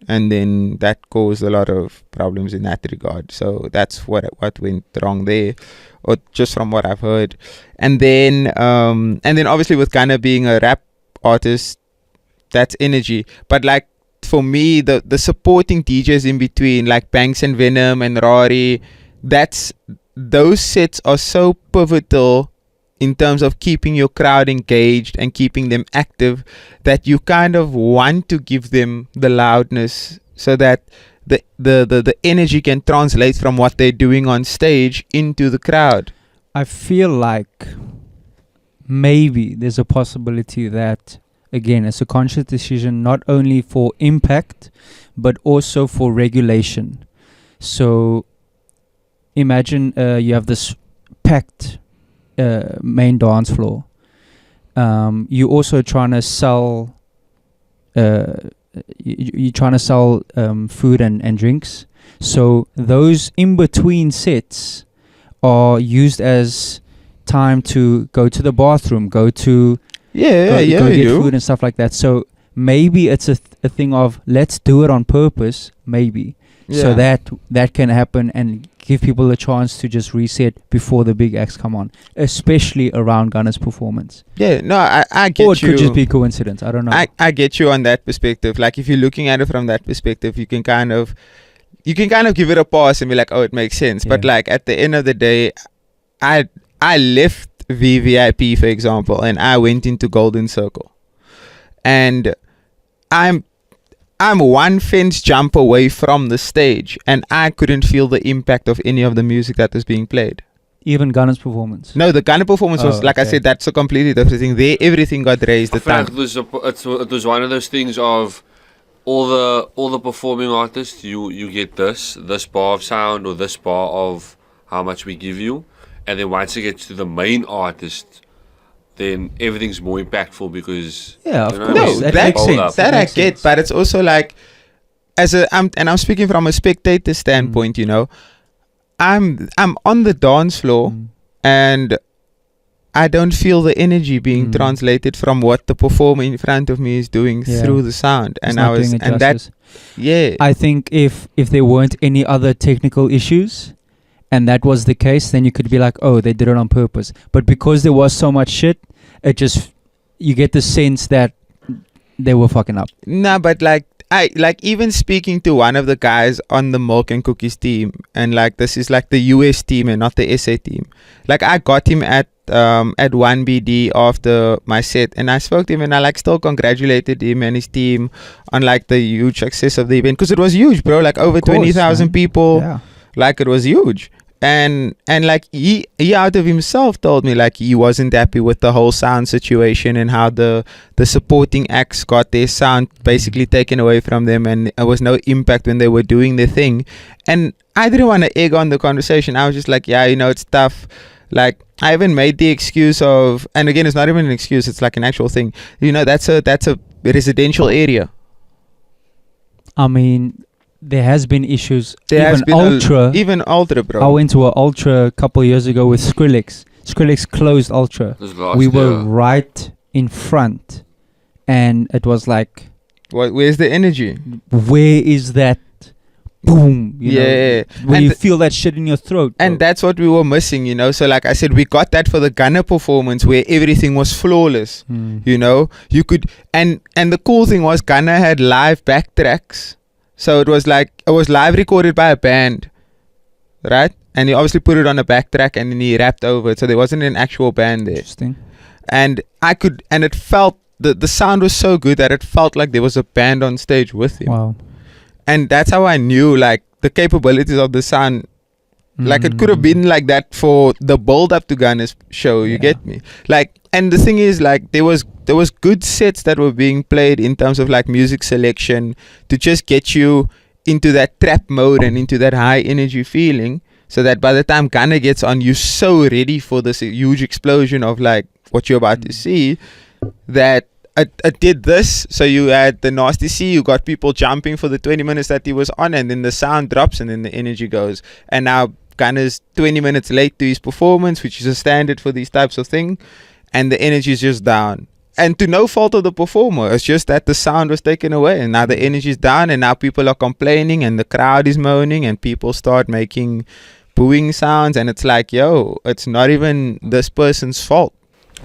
S1: and then that caused a lot of problems in that regard. So that's what went wrong there, or just from what I've heard. And then obviously with Gunner being a rap artist, that's energy. But like for me, the supporting DJs in between, like Banks and Venom and Rory, those sets are so pivotal in terms of keeping your crowd engaged and keeping them active, that you kind of want to give them the loudness so that the energy can translate from what they're doing on stage into the crowd.
S2: I feel like maybe there's a possibility that, again, it's a conscious decision not only for impact but also for regulation. So imagine you have this packed main dance floor. You also trying to sell you're trying to sell food and drinks. So those in between sets are used as time to go to the bathroom, go to go get food and stuff like that. So maybe it's a thing of let's do it on purpose, maybe, so that can happen and give people a chance to just reset before the big acts come on, especially around Gunna's performance.
S1: Yeah, no, I get you.
S2: Or it could just be coincidence. I don't know.
S1: I get you on that perspective. Like if you're looking at it from that perspective, you can kind of give it a pass and be like, oh, it makes sense.
S2: Yeah.
S1: But like at the end of the day, I left VVIP, for example, and I went into Golden Circle, and I'm one fence jump away from the stage, and I couldn't feel the impact of any of the music that was being played.
S2: Even Gunna's performance.
S1: No, the Gunna performance was, like I said, that's a completely different thing. There, everything got raised.
S3: I feel like it was one of those things of all the performing artists. You get this bar of sound or this bar of how much we give you, and then once it gets to the main artist, then everything's more impactful because
S2: that makes sense.
S1: That I get, but it's also like I'm speaking from a spectator standpoint. You know, I'm on the dance floor and I don't feel the energy being translated from what the performer in front of me is doing through the sound, and
S2: I think if there weren't any other technical issues, and that was the case, then you could be like, oh, they did it on purpose. But because there was so much shit, you get the sense that they were fucking up.
S1: Nah, but I even speaking to one of the guys on the Milk and Cookies team, and like this is like the US team and not the SA team. Like I got him at 1BD after my set, and I spoke to him and I still congratulated him and his team on like the huge success of the event, because it was huge, bro. Like over 20,000 people. Yeah. Like it was huge. And like he out of himself told me like he wasn't happy with the whole sound situation and how the supporting acts got their sound basically taken away from them, and there was no impact when they were doing their thing. And I didn't want to egg on the conversation. I was just like, yeah, it's tough. Like I even made the excuse of, and again, it's not even an excuse, it's like an actual thing. That's a residential area.
S2: I mean, there has been issues. Even Ultra, bro. I went to an Ultra a couple of years ago with Skrillex. Skrillex closed Ultra. We were right in front, and it was like,
S1: where's the energy?
S2: Where is that? Boom. When you feel that shit in your throat.
S1: And that's what we were missing, So like I said, we got that for the Gunna performance where everything was flawless. You could, and the cool thing was Gunna had live backtracks. So it was live recorded by a band, right? And he obviously put it on a backtrack and then he rapped over it. So there wasn't an actual band there.
S2: Interesting.
S1: And it felt, the sound was so good that it felt like there was a band on stage with him.
S2: Wow.
S1: And that's how I knew like the capabilities of the sound. Like it could have been like that for the build up to Gunna's show. You get me? Like, and the thing is, like, there was good sets that were being played in terms of like music selection to just get you into that trap mode and into that high energy feeling, so that by the time Gunna gets on, you're so ready for this huge explosion of like what you're about to see, that it did this. So you had the Nasty C, you got people jumping for the 20 minutes that he was on, and then the sound drops and then the energy goes. And now Gunna's 20 minutes late to his performance, which is a standard for these types of things, and the energy is just down. And to no fault of the performer, it's just that the sound was taken away, and now the energy is down, and now people are complaining, and the crowd is moaning, and people start making booing sounds, and it's like, yo, it's not even this person's fault.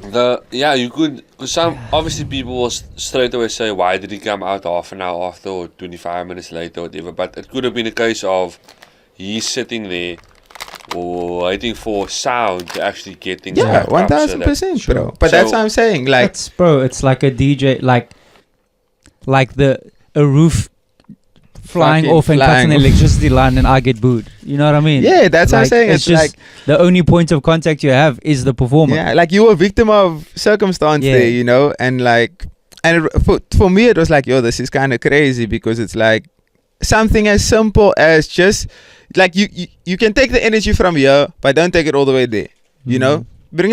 S3: You could, because some obviously people will straight away say, why did he come out half an hour after or 25 minutes later or whatever, but it could have been a case of he's sitting there or waiting for sound to actually get things
S1: 1000%, bro. But that's what I'm saying, like,
S2: it's like a DJ, like a Roux flying
S1: Fucking
S2: off and
S1: flying
S2: cutting the
S1: off.
S2: electricity line, and I get booed. You know what I mean?
S1: Yeah, that's what I'm
S2: Like,
S1: saying.
S2: It's
S1: It's
S2: just
S1: like,
S2: the only point of contact you have is the performer.
S1: yeah, like you were a victim of circumstance
S2: Yeah.
S1: there, you know, and like, and for me it was like, yo, this is kind of crazy because it's like something as simple as just like you can take the energy from here, but don't take it all the way there. You know, bring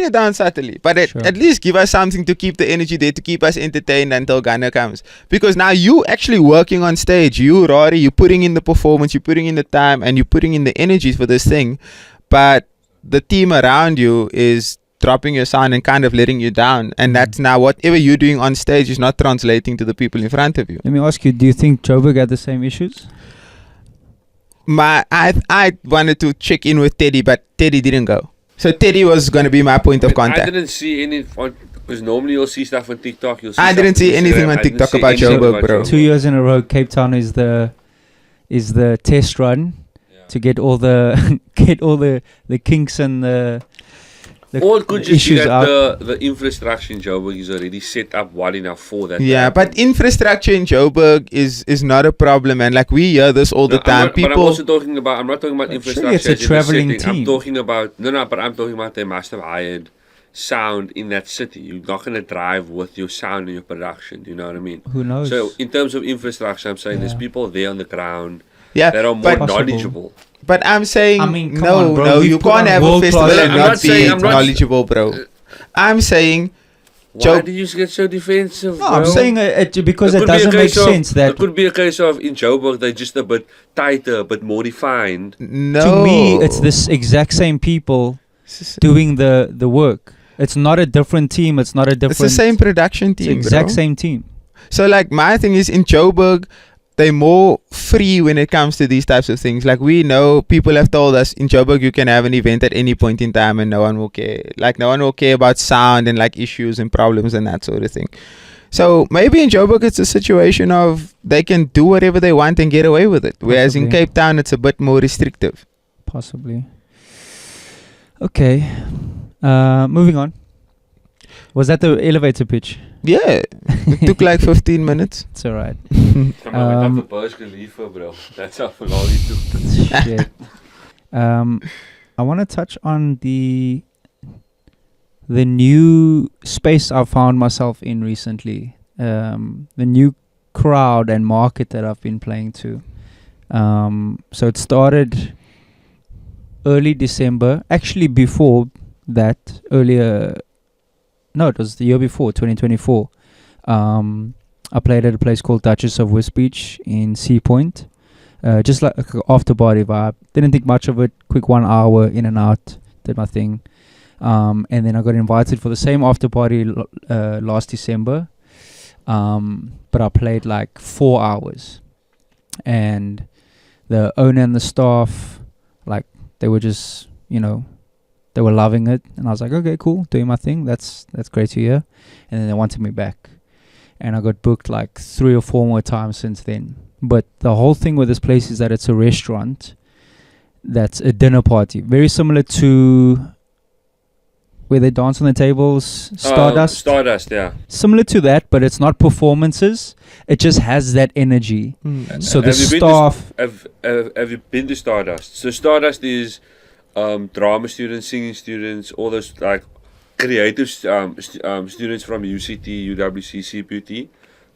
S1: it down subtly, but
S2: Sure.
S1: at least give us something to keep the energy there, to keep us entertained until Ghana comes. Because now you actually working on stage, you Rory, you putting in the performance, you putting in the time, and you putting in the energy for this thing, but the team around you is dropping your sound and kind of letting you down, and that's now whatever you're doing on stage is not translating to the people in front of you.
S2: Let me ask you: do you think Joburg had the same issues?
S1: I wanted to check in with Teddy, but Teddy didn't go. So Teddy was going to be my point of
S3: I
S1: contact.
S3: didn't see any, because normally you'll see stuff on TikTok. You'll see
S1: I didn't
S3: stuff
S1: see
S3: on
S1: anything
S3: Instagram.
S1: on
S3: I didn't
S1: TikTok
S3: see
S1: about
S3: anything
S1: Joburg, bro.
S2: 2 years in a row, Cape Town is the test run to get all the the kinks and the
S3: Or it could just be
S2: issues
S3: that
S2: out.
S3: the infrastructure in Joburg is already set up well enough for that.
S1: Yeah, but infrastructure in Joburg is not a problem, and like we hear this all the time.
S3: But I'm
S1: People,
S3: also talking about, I'm not talking about
S2: But
S3: infrastructure.
S2: surely it's a
S3: as in the
S2: travelling
S3: setting. I'm
S2: team.
S3: talking about, but I'm talking about they must have hired sound in that city. You're not going to drive with your sound and your production. You know what I mean?
S2: who knows?
S3: So in terms of infrastructure, I'm saying there's
S2: Yeah.
S3: people there on the ground
S1: yeah,
S3: that are more
S1: but
S2: Possible.
S3: knowledgeable.
S1: but I'm saying
S2: I mean, come
S1: no,
S2: on, bro.
S1: no,
S2: We've
S1: you
S2: put
S1: can't
S2: on
S1: have a
S2: world-class
S1: festival
S2: Well,
S1: and
S3: I'm
S1: not
S3: not saying-
S1: be
S3: I'm not-
S1: knowledgeable, bro. I'm saying
S3: Why
S1: Joe-
S3: do you get so defensive?
S2: no, I'm
S3: bro?
S2: saying because it
S3: could be a
S2: doesn't make
S3: case of-
S2: sense that
S3: it could be a case of in Joburg they're just a bit tighter, a bit more defined.
S1: no.
S2: to me it's this exact same people doing the work. It's not a different team. It's not a different.
S1: It's the same production
S2: It's the
S1: team,
S2: exact
S1: bro.
S2: same team.
S1: So like my thing is in Joburg, they're more free when it comes to these types of things. Like we know, people have told us in Joburg you can have an event at any point in time and no one will care. Like no one will care about sound and like issues and problems and that sort of thing. So maybe in Joburg it's a situation of they can do whatever they want and get away with it. Whereas in
S2: Possibly.
S1: Cape Town it's a bit more restrictive.
S2: Possibly. Okay. Moving on. Was that the elevator pitch?
S1: Yeah. It took like 15 minutes.
S2: It's alright.
S3: Come on,
S2: Um,
S3: met Burj Khalifa, bro. That's how long it took.
S2: Shit. I want to touch on the new space I've found myself in recently. The new crowd and market that I've been playing to. So it started early December. Actually, before that, it was the year before, 2024. I played at a place called Duchess of West Beach in Sea Point. Just like a after party vibe. Didn't think much of it. Quick 1 hour in and out. Did my thing. And then I got invited for the same after party last December. But I played like 4 hours. And the owner and the staff, like, they were just, they were loving it. And I was like, okay, cool, doing my thing. That's great to hear. And then they wanted me back. And I got booked like 3 or 4 more times since then. But the whole thing with this place is that it's a restaurant that's a dinner party. Very similar to where they dance on the tables, Stardust.
S3: Stardust, yeah.
S2: Similar to that, but it's not performances. It just has that energy. So the
S3: Have you been to
S2: staff...
S3: Have you been to Stardust? So Stardust is drama students, singing students, all those like creative students from UCT, UWC, CPUT.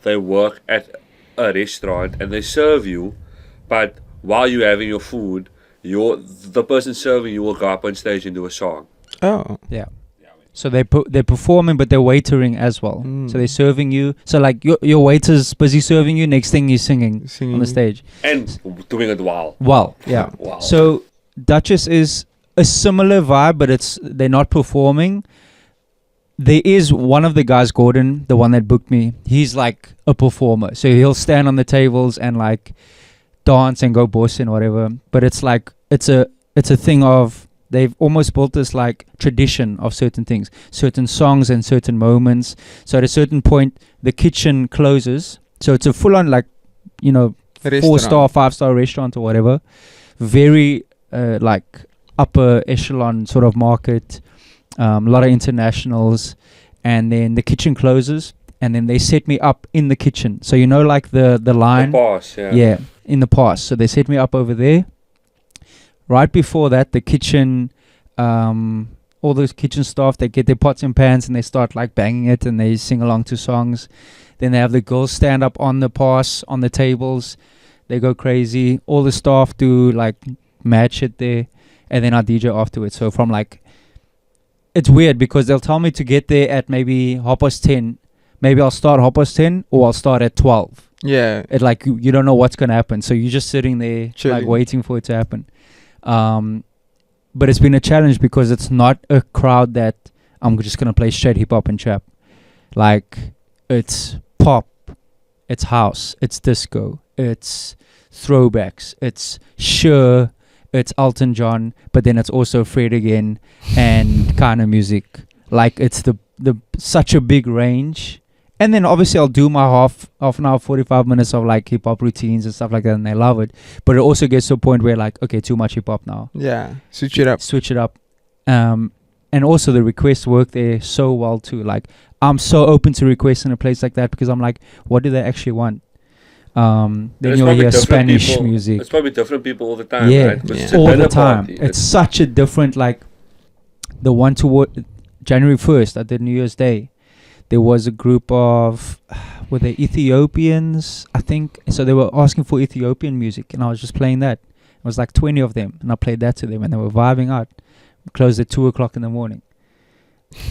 S3: They work at a restaurant and they serve you, but while you're having your food, the person serving you will go up on stage and do a song.
S1: Oh.
S2: Yeah. So they're performing, but they're waitering as well. So they're serving you. So like your waiter's busy serving you. Next thing you're singing on the stage.
S3: And doing it well.
S2: Wow. Yeah.
S3: Wow.
S2: So Duchess is a similar vibe, but they're not performing. There is one of the guys, Gordon, the one that booked me. He's like a performer. So he'll stand on the tables and like dance and go boss and whatever. But it's like it's a thing of they've almost built this like tradition of certain things, certain songs and certain moments. So at a certain point, the kitchen closes. So it's a full on like, 4-star, 5-star restaurant or whatever. Very like upper echelon sort of market. A lot of internationals, and then the kitchen closes and then they set me up in the kitchen. So you know, like the line.
S3: The pass, yeah.
S2: Yeah, in the past. So they set me up over there. Right before that, the kitchen, all those kitchen staff, they get their pots and pans and they start like banging it and they sing along to songs. Then they have the girls stand up on the pass, on the tables. They go crazy. All the staff do like mad shit there. And then I DJ afterwards. So from like, it's weird because they'll tell me to get there at maybe 10:30. Maybe I'll start 10:30 or I'll start at 12.
S1: Yeah.
S2: It like you don't know what's gonna happen, so you're just sitting there
S1: Chilling.
S2: like waiting for it to happen. But it's been a challenge because it's not a crowd that I'm just gonna play straight hip hop and trap. Like it's pop, it's house, it's disco, it's throwbacks, it's Sure, it's Elton John, but then it's also Fred again and kind of music. Like it's the such a big range. And then obviously I'll do my half an hour, 45 minutes of like hip hop routines and stuff like that, and they love it. But it also gets to a point where like, okay, too much hip hop now.
S1: Yeah. Switch it up.
S2: Switch it up. And also the requests work there so well too. Like I'm so open to requests in a place like that because I'm like, what do they actually want? Then
S3: It's
S2: you'll
S3: probably
S2: hear
S3: different
S2: Spanish
S3: people.
S2: music.
S3: It's probably different people all the time,
S2: Yeah,
S3: right? 'Cause
S1: Yeah.
S3: it's a
S2: all the
S3: dinner
S2: time.
S3: party.
S2: It's such a different, like the one toward January 1st at the New Year's Day. There was a group of, were they Ethiopians, I think? So they were asking for Ethiopian music, and I was just playing that. It was like 20 of them, and I played that to them, and they were vibing out. We closed at 2 o'clock in the morning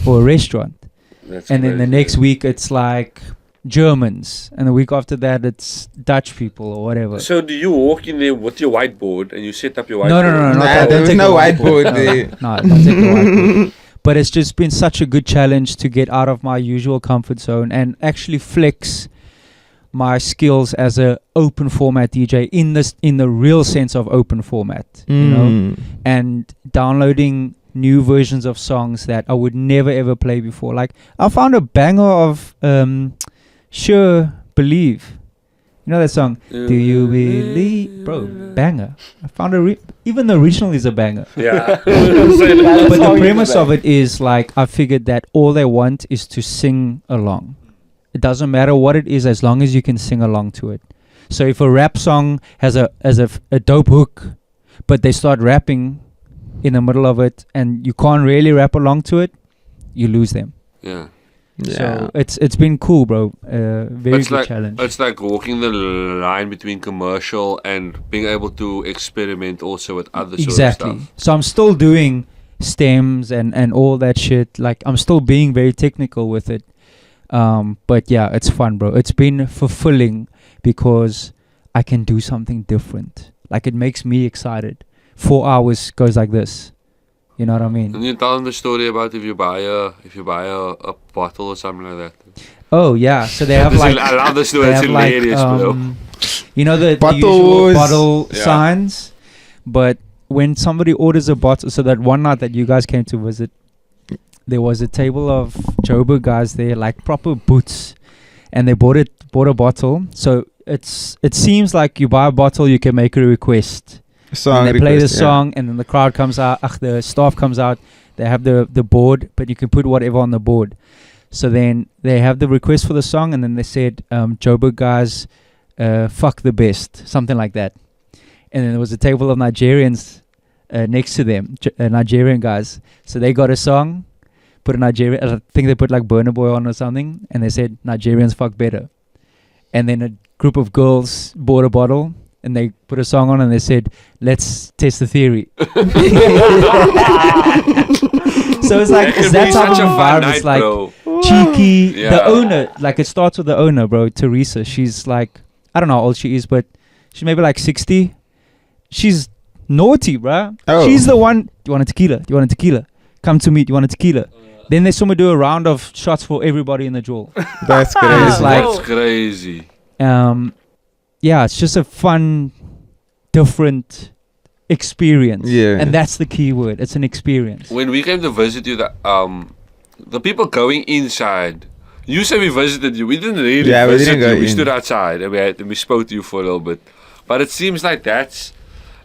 S2: for a restaurant.
S3: That's
S2: And then the
S3: crazy.
S2: next week, it's like Germans, and the week after that, it's Dutch people or whatever.
S3: So do you walk in there with your whiteboard and you set up your whiteboard?
S2: No, not
S1: Nah,
S2: that.
S1: there
S2: Don't
S1: was
S2: take
S1: no
S2: the
S1: whiteboard
S2: No,
S1: there.
S2: No, don't take the whiteboard. But it's just been such a good challenge to get out of my usual comfort zone and actually flex my skills as a open format DJ in the real sense of open format, you know, and downloading new versions of songs that I would never ever play before. Like I found a banger of Sure Believe. You know that song? Do you believe? Bro, banger. I found even the original is a banger.
S3: Yeah.
S2: But the premise of it is like I figured that all they want is to sing along. It doesn't matter what it is as long as you can sing along to it. So if a rap song has a dope hook, but they start rapping in the middle of it and you can't really rap along to it, you lose them.
S3: Yeah.
S2: So it's been cool, bro. Very
S3: It's
S2: good
S3: like
S2: challenge.
S3: it's like walking the line between commercial and being able to experiment also with other
S2: Exactly.
S3: sort of stuff.
S2: So I'm still doing stems and all that shit. Like I'm still being very technical with it. But yeah, it's fun, bro. It's been fulfilling because I can do something different. Like it makes me excited. 4 hours goes like this. You know what I mean?
S3: Can you tell them the story about if you buy a bottle or something like that?
S2: Oh yeah. So they have
S3: This is-
S2: like
S3: I love the story.
S2: they
S3: It's
S2: have like
S3: hilarious, bro.
S2: you know the
S1: Bottles.
S2: usual bottle
S3: Yeah.
S2: signs, but when somebody orders a bottle, so that one night that you guys came to visit, there was a table of Joburg guys there, like proper boots, and they bought a bottle. So it seems like you buy a bottle, you can make a request.
S1: Song
S2: And they play the
S1: request, yeah.
S2: song, and then the crowd comes out. The staff comes out. They have the board, but you can put whatever on the board. So then they have the request for the song, and then they said, Joburg guys, fuck the best, something like that. And then there was a table of Nigerians next to them, Nigerian guys. So they got a song, put a Nigerian, I think they put like Burna Boy on or something, and they said, Nigerians fuck better. And then a group of girls bought a bottle, and they put a song on and they said, let's test the theory. So it's like, it's that type of vibe. It's like
S3: bro.
S2: cheeky.
S3: Yeah.
S2: The owner, like it starts with the owner, bro, Teresa. She's like, I don't know how old she is, but she's maybe like 60. She's naughty, bro.
S1: Oh.
S2: She's the one, do you want a tequila? Do you want a tequila? Come to me, do you want a tequila? Then they someone do a round of shots for everybody in the draw.
S1: That's
S2: It's
S1: crazy.
S2: like-
S3: That's crazy.
S2: Yeah, it's just a fun, different experience.
S1: Yeah.
S2: And that's the key word. It's an experience.
S3: When we came to visit you, the people going inside. You said we visited you. We didn't really
S1: Yeah, we
S3: visit
S1: didn't go
S3: you. We
S1: in.
S3: stood outside and we spoke to you for a little bit. But it seems like that's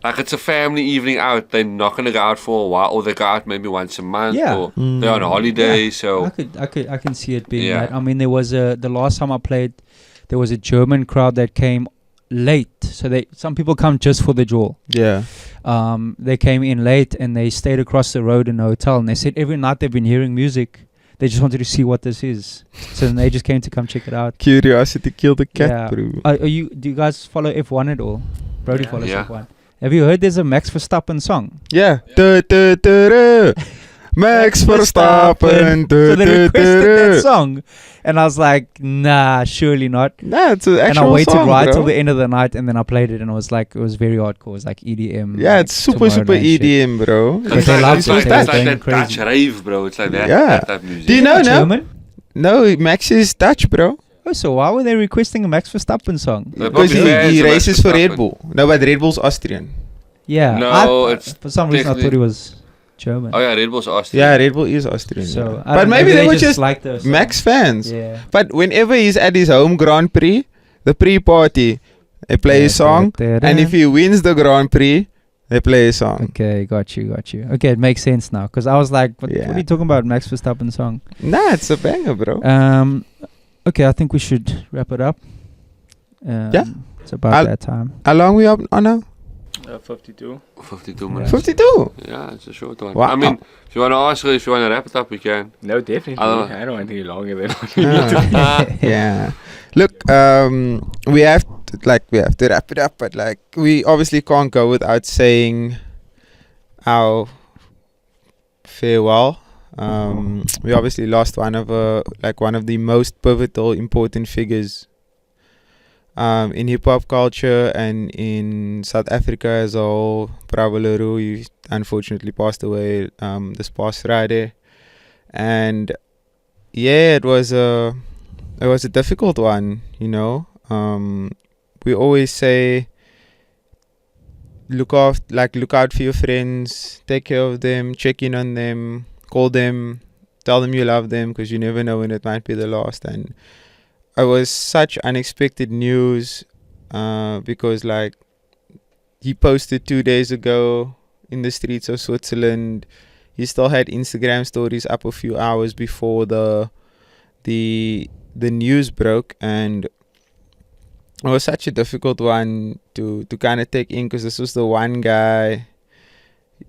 S3: like it's a family evening out. They're not gonna go out for a while, or they go out maybe once a month,
S2: Yeah.
S3: or they're on holiday. So
S2: I can see it being
S3: Yeah.
S2: that. I mean, there was the last time I played, there was a German crowd that came late. So some people come just for the jewel.
S1: Yeah.
S2: They came in late and they stayed across the road in a hotel, and they said every night they've been hearing music. They just wanted to see what this is. So then they just came to come check it out.
S1: Curiosity killed the cat,
S2: Yeah.
S1: bro.
S2: Do you guys follow F1 at all? Brody follows
S3: Yeah.
S2: F1. Have you heard there's a Max Verstappen song?
S1: Yeah. Max Verstappen.
S2: So they requested that song, and I was like, nah, surely not.
S1: Nah, it's an
S2: And I
S1: actual
S2: waited
S1: song,
S2: right
S1: bro.
S2: till the end of the night, and then I played it, and it was very hardcore. It was like EDM.
S1: Yeah,
S2: like
S1: it's super
S2: Tomorrowland shit.
S1: EDM, bro.
S2: But
S3: it's
S2: they
S3: like,
S2: loved
S3: it's
S2: it.
S3: like,
S2: They were
S3: it's like
S2: going
S3: that
S2: crazy.
S3: Dutch rave, bro. It's like that.
S1: Yeah.
S3: That type music.
S1: Do you know now?
S2: German?
S1: No, Max is Dutch, bro.
S2: Oh, so why were they requesting a Max Verstappen song?
S3: They're
S1: Because
S3: probably fans
S1: he
S3: of Max
S1: races for Red
S3: Verstappen.
S1: Bull. No, but Red Bull's Austrian.
S2: Yeah.
S3: No, it's
S2: for some reason I
S3: technically-
S2: thought he was German.
S3: Oh yeah, Red Bull's Austrian.
S1: Yeah, Red Bull is Austrian.
S2: So,
S1: yeah.
S2: I
S1: But
S2: don't know,
S1: maybe they were
S2: just
S1: just
S2: like the song.
S1: Max fans.
S2: Yeah.
S1: But whenever he's at his home Grand Prix, the pre-party, they play his song. And if he wins the Grand Prix, they play his song.
S2: Okay, got you. Okay, it makes sense now. Because I was like, what
S1: Yeah.
S2: are you talking about, Max Verstappen song?
S1: Nah, it's a banger, bro.
S2: Okay, I think we should wrap it up.
S1: Yeah.
S2: It's about
S1: I'll-
S2: that time.
S1: How long we up on now?
S4: 52.
S3: 52 minutes.
S1: 52.
S3: Yeah, it's a short one.
S1: Wow.
S3: I mean, if you want to ask her, if you want to wrap it up, we can.
S4: No, definitely.
S3: I don't know.
S4: I don't want any longer than
S1: Yeah. Look, we have to wrap it up, but like we obviously can't go without saying our farewell. We obviously lost one of the most pivotal, important figures in hip hop culture and in South Africa as a whole. Roux, he unfortunately passed away this past Friday, and yeah, it was a difficult one, you know. We always say look out for your friends, take care of them, check in on them, call them, tell them you love them, because you never know when it might be the last. And it was such unexpected news because like he posted 2 days ago in the streets of Switzerland. He still had Instagram stories up a few hours before the news broke, and it was such a difficult one to kind of take in, because this was the one guy,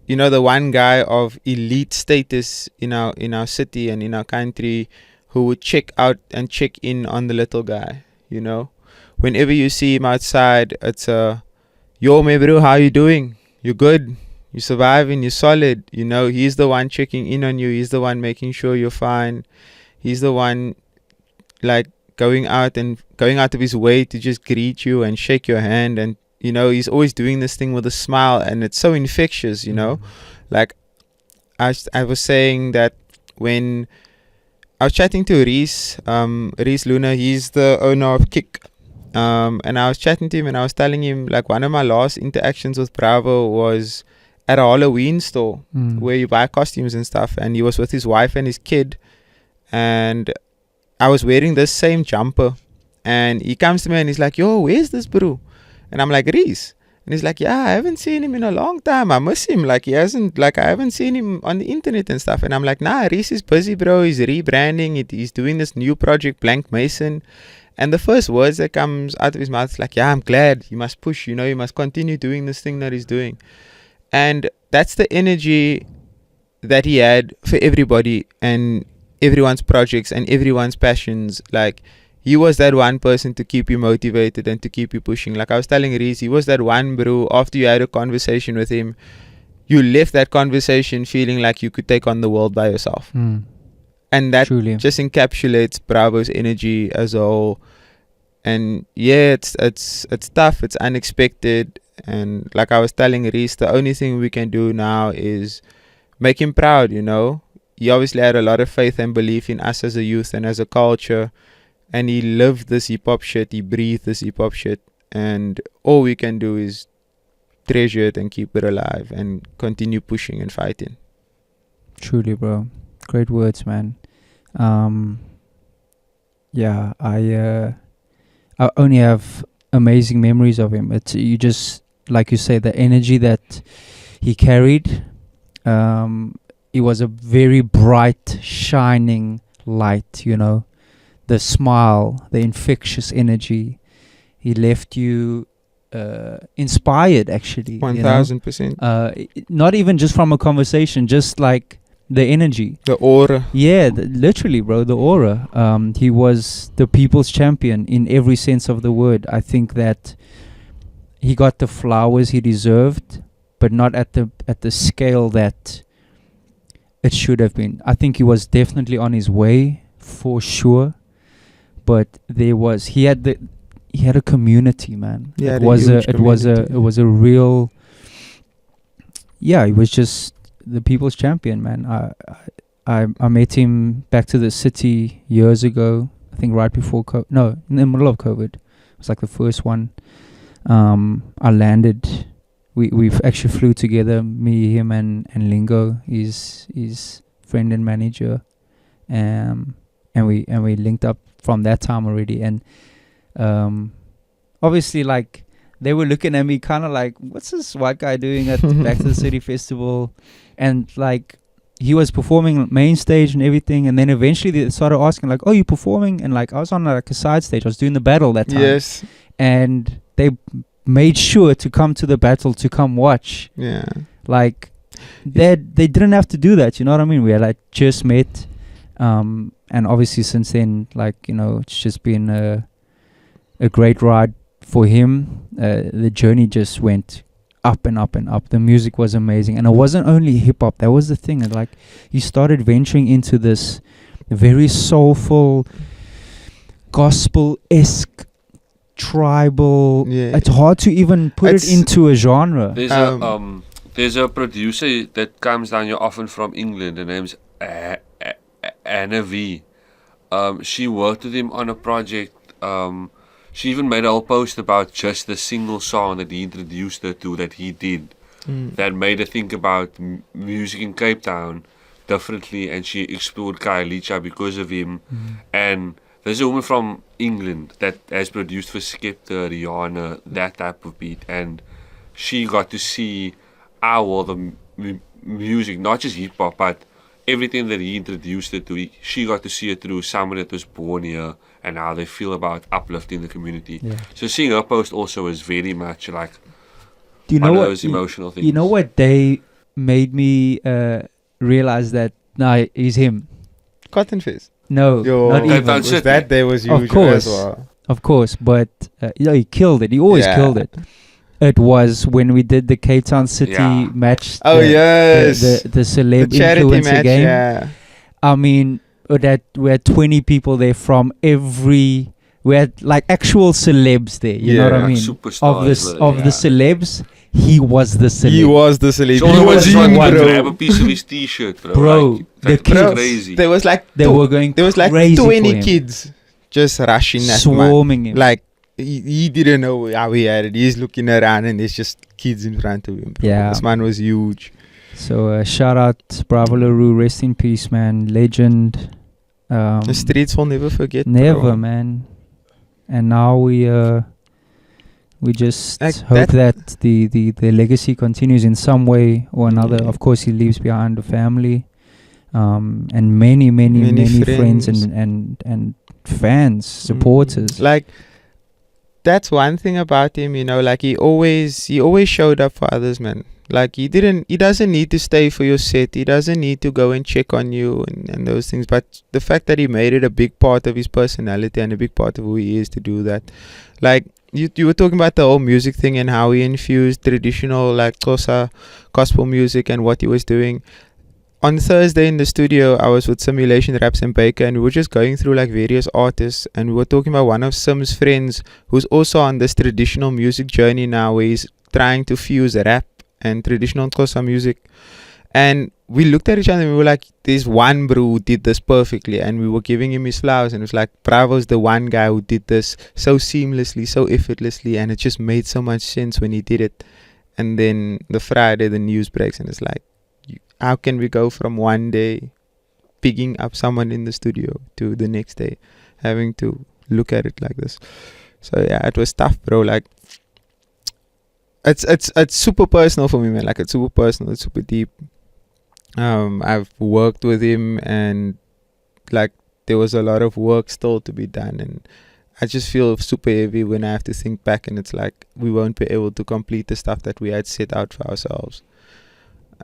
S1: you know, the one guy of elite status in our city and in our country who would check out and check in on the little guy, you know. Whenever you see him outside, it's yo, my bro, how you doing? You good? You surviving? You solid? You know, he's the one checking in on you. He's the one making sure you're fine. He's the one like going out of his way to just greet you and shake your hand, and you know, he's always doing this thing with a smile, and it's so infectious, you know. Like I was saying that when I was chatting to Reese Luna, he's the owner of Kick, and I was chatting to him and I was telling him like one of my last interactions with Bravo was at a Halloween store where you buy costumes and stuff, and he was with his wife and his kid, and I was wearing this same jumper, and he comes to me and he's like, yo, where's this bro? And I'm like, Reese. And he's like, yeah, I haven't seen him in a long time. I miss him. Like, I haven't seen him on the internet and stuff. And I'm like, nah, Reese is busy, bro. He's rebranding. He's doing this new project, Blank Mason. And the first words that comes out of his mouth is like, yeah, I'm glad. You must push, you know, you must continue doing this thing that he's doing. And that's the energy that he had for everybody and everyone's projects and everyone's passions. Like, he was that one person to keep you motivated and to keep you pushing. Like I was telling Reese, he was that one bro, after you had a conversation with him, you left that conversation feeling like you could take on the world by yourself. And that
S2: Truly.
S1: just encapsulates Bravo's energy as a whole. And yeah, it's tough, it's unexpected. And like I was telling Reese, the only thing we can do now is make him proud, you know. He obviously had a lot of faith and belief in us as a youth and as a culture. And he lived this hip-hop shit. He breathed this hip-hop shit. And all we can do is treasure it and keep it alive and continue pushing and fighting.
S2: Truly, bro. Great words, man. Yeah, I only have amazing memories of him. like you say, the energy that he carried. It was a very bright, shining light. You know, the smile, the infectious energy. He left you inspired, actually.
S1: 1000%.
S2: Not even just from a conversation, just like the energy,
S1: The aura.
S2: yeah, literally, bro, the aura. He was the people's champion in every sense of the word. I think that he got the flowers he deserved, but not at the scale that it should have been. I think he was definitely on his way, for sure, but he had a community, man.
S1: Yeah,
S2: It was a real, yeah, he was just the people's champion, man. I met him back to the city years ago. I think right before in the middle of COVID. It was like the first one. I landed. We've actually flew together, me, him, and Lingo, his friend and manager, and we linked up from that time already. And obviously, like, they were looking at me kind of like, what's this white guy doing at Back to the City Festival? And like, he was performing main stage and everything, and then eventually they started asking like, oh, you performing? And like, I was on like a side stage. I was doing the battle that time.
S1: Yes.
S2: And they made sure to come to the battle, to come watch.
S1: Yeah.
S2: Like, they didn't have to do that, you know what I mean? We had like just met, and obviously since then, like, you know, it's just been a great ride for him. The journey just went up and up and up. The music was amazing, and it wasn't only hip hop. That was the thing. Like, he started venturing into this very soulful, gospel-esque, tribal.
S1: Yeah.
S2: It's hard to even put it into a genre.
S3: There's a producer that comes down here often from England. Her name's Anna V. She worked with him on a project. She even made a whole post about just the single song that he introduced her to, that he did, that made her think about music in Cape Town differently, and she explored Kailicha because of him. And there's a woman from England that has produced for Skepta, Rihanna, that type of beat, and she got to see all the music, not just hip hop, but everything that he introduced her to. She got to see it through someone that was born here, and how they feel about uplifting the community. Yeah. So seeing her post also is very much like,
S2: do you know
S3: one
S2: what
S3: of those emotional things.
S2: You know what they made me realize that he's him.
S1: Cotton Fizz.
S2: No, not even.
S1: That day was huge,
S2: of course,
S1: as well.
S2: Of course, but you know, he killed it. He always killed it. It was when we did the Cape Town City match.
S1: Oh yes,
S2: the celeb
S1: the charity
S2: influencer
S1: match,
S2: game.
S1: Yeah.
S2: I mean, that we had 20 people there from every. We had like actual celebs there. You know what I mean?
S3: Superstars
S2: of the celebs, he was the celeb.
S1: He was the celeb.
S3: So
S1: he was
S3: one
S1: bro.
S3: grab a piece of his t-shirt, bro.
S2: Bro,
S3: like,
S2: the kids,
S3: crazy.
S1: There was like
S2: they were going.
S1: There was like
S2: crazy
S1: 20 kids just rushing that
S2: swarming
S1: man.
S2: him.
S1: Like he didn't know how he had it. He's looking around and there's just kids in front of him. Bro.
S2: Yeah,
S1: this man was huge.
S2: So shout out Bravo Roux, rest in peace, man, legend.
S1: The streets will never forget.
S2: Never,
S1: bro.
S2: man. And now we just
S1: like
S2: hope that the legacy continues in some way or another. Of course, he leaves behind a family, and many friends and fans, supporters.
S1: Like, that's one thing about him, you know. Like, he always showed up for others, man. Like, he doesn't need to stay for your set. He doesn't need to go and check on you and those things. But the fact that he made it a big part of his personality and a big part of who he is to do that. Like, you were talking about the whole music thing and how he infused traditional, like, Xhosa gospel music and what he was doing. On Thursday in the studio, I was with Simulation Raps and Baker, and we were just going through like various artists, and we were talking about one of Sim's friends who's also on this traditional music journey now, where he's trying to fuse rap and traditional Xhosa music. And we looked at each other and we were like, there's one bro who did this perfectly, and we were giving him his flowers, and it was like, Bravo's the one guy who did this so seamlessly, so effortlessly, and it just made so much sense when he did it. And then the Friday the news breaks, and it's like, how can we go from one day picking up someone in the studio to the next day having to look at it like this? So yeah, it was tough, bro. Like, it's super personal for me, man. Like, it's super personal. It's super deep. I've worked with him, and like there was a lot of work still to be done, and I just feel super heavy when I have to think back, and it's like we won't be able to complete the stuff that we had set out for ourselves.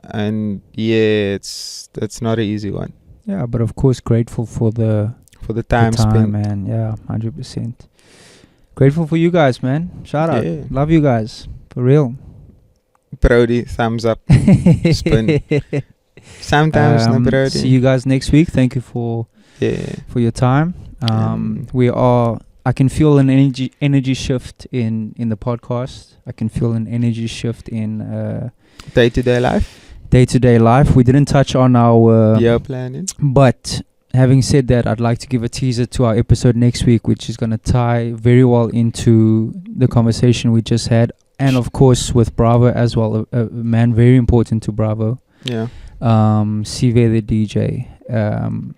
S1: And yeah, that's not an easy one.
S2: Yeah, but of course grateful for the
S1: Time spent.
S2: man. Yeah, 100%. Grateful for you guys, man. Shout out.
S1: Yeah.
S2: Love you guys. For real.
S1: Brody, thumbs up. Spin. Sometimes, no, Brody.
S2: See you guys next week. Thank you for your time. I can feel an energy shift in the podcast. I can feel an energy shift in
S1: day-to-day life.
S2: We didn't touch on our
S1: year planning,
S2: but having said that, I'd like to give a teaser to our episode next week, which is going to tie very well into the conversation we just had, and of course with Bravo as well, a man very important to Bravo.
S1: Yeah.
S2: Sive the DJ.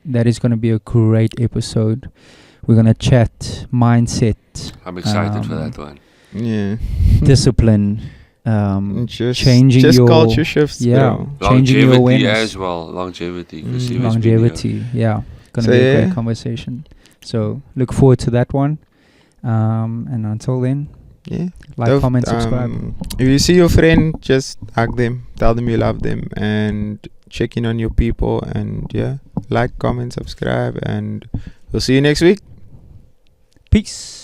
S2: That is going to be a great episode. We're going to chat mindset.
S3: I'm excited for that one.
S1: Yeah.
S2: Discipline. Changing
S1: just
S2: your
S1: culture shifts.
S2: Yeah.
S1: Bro.
S2: Changing your
S3: Longevity
S2: awareness.
S3: as well. Longevity.
S2: Longevity. Yeah. Going to be a great conversation. So look forward to that one. And until then, comment, subscribe.
S1: If you see your friend, just hug them, tell them you love them, and check in on your people. And like, comment, subscribe, and we'll see you next week.
S2: Peace.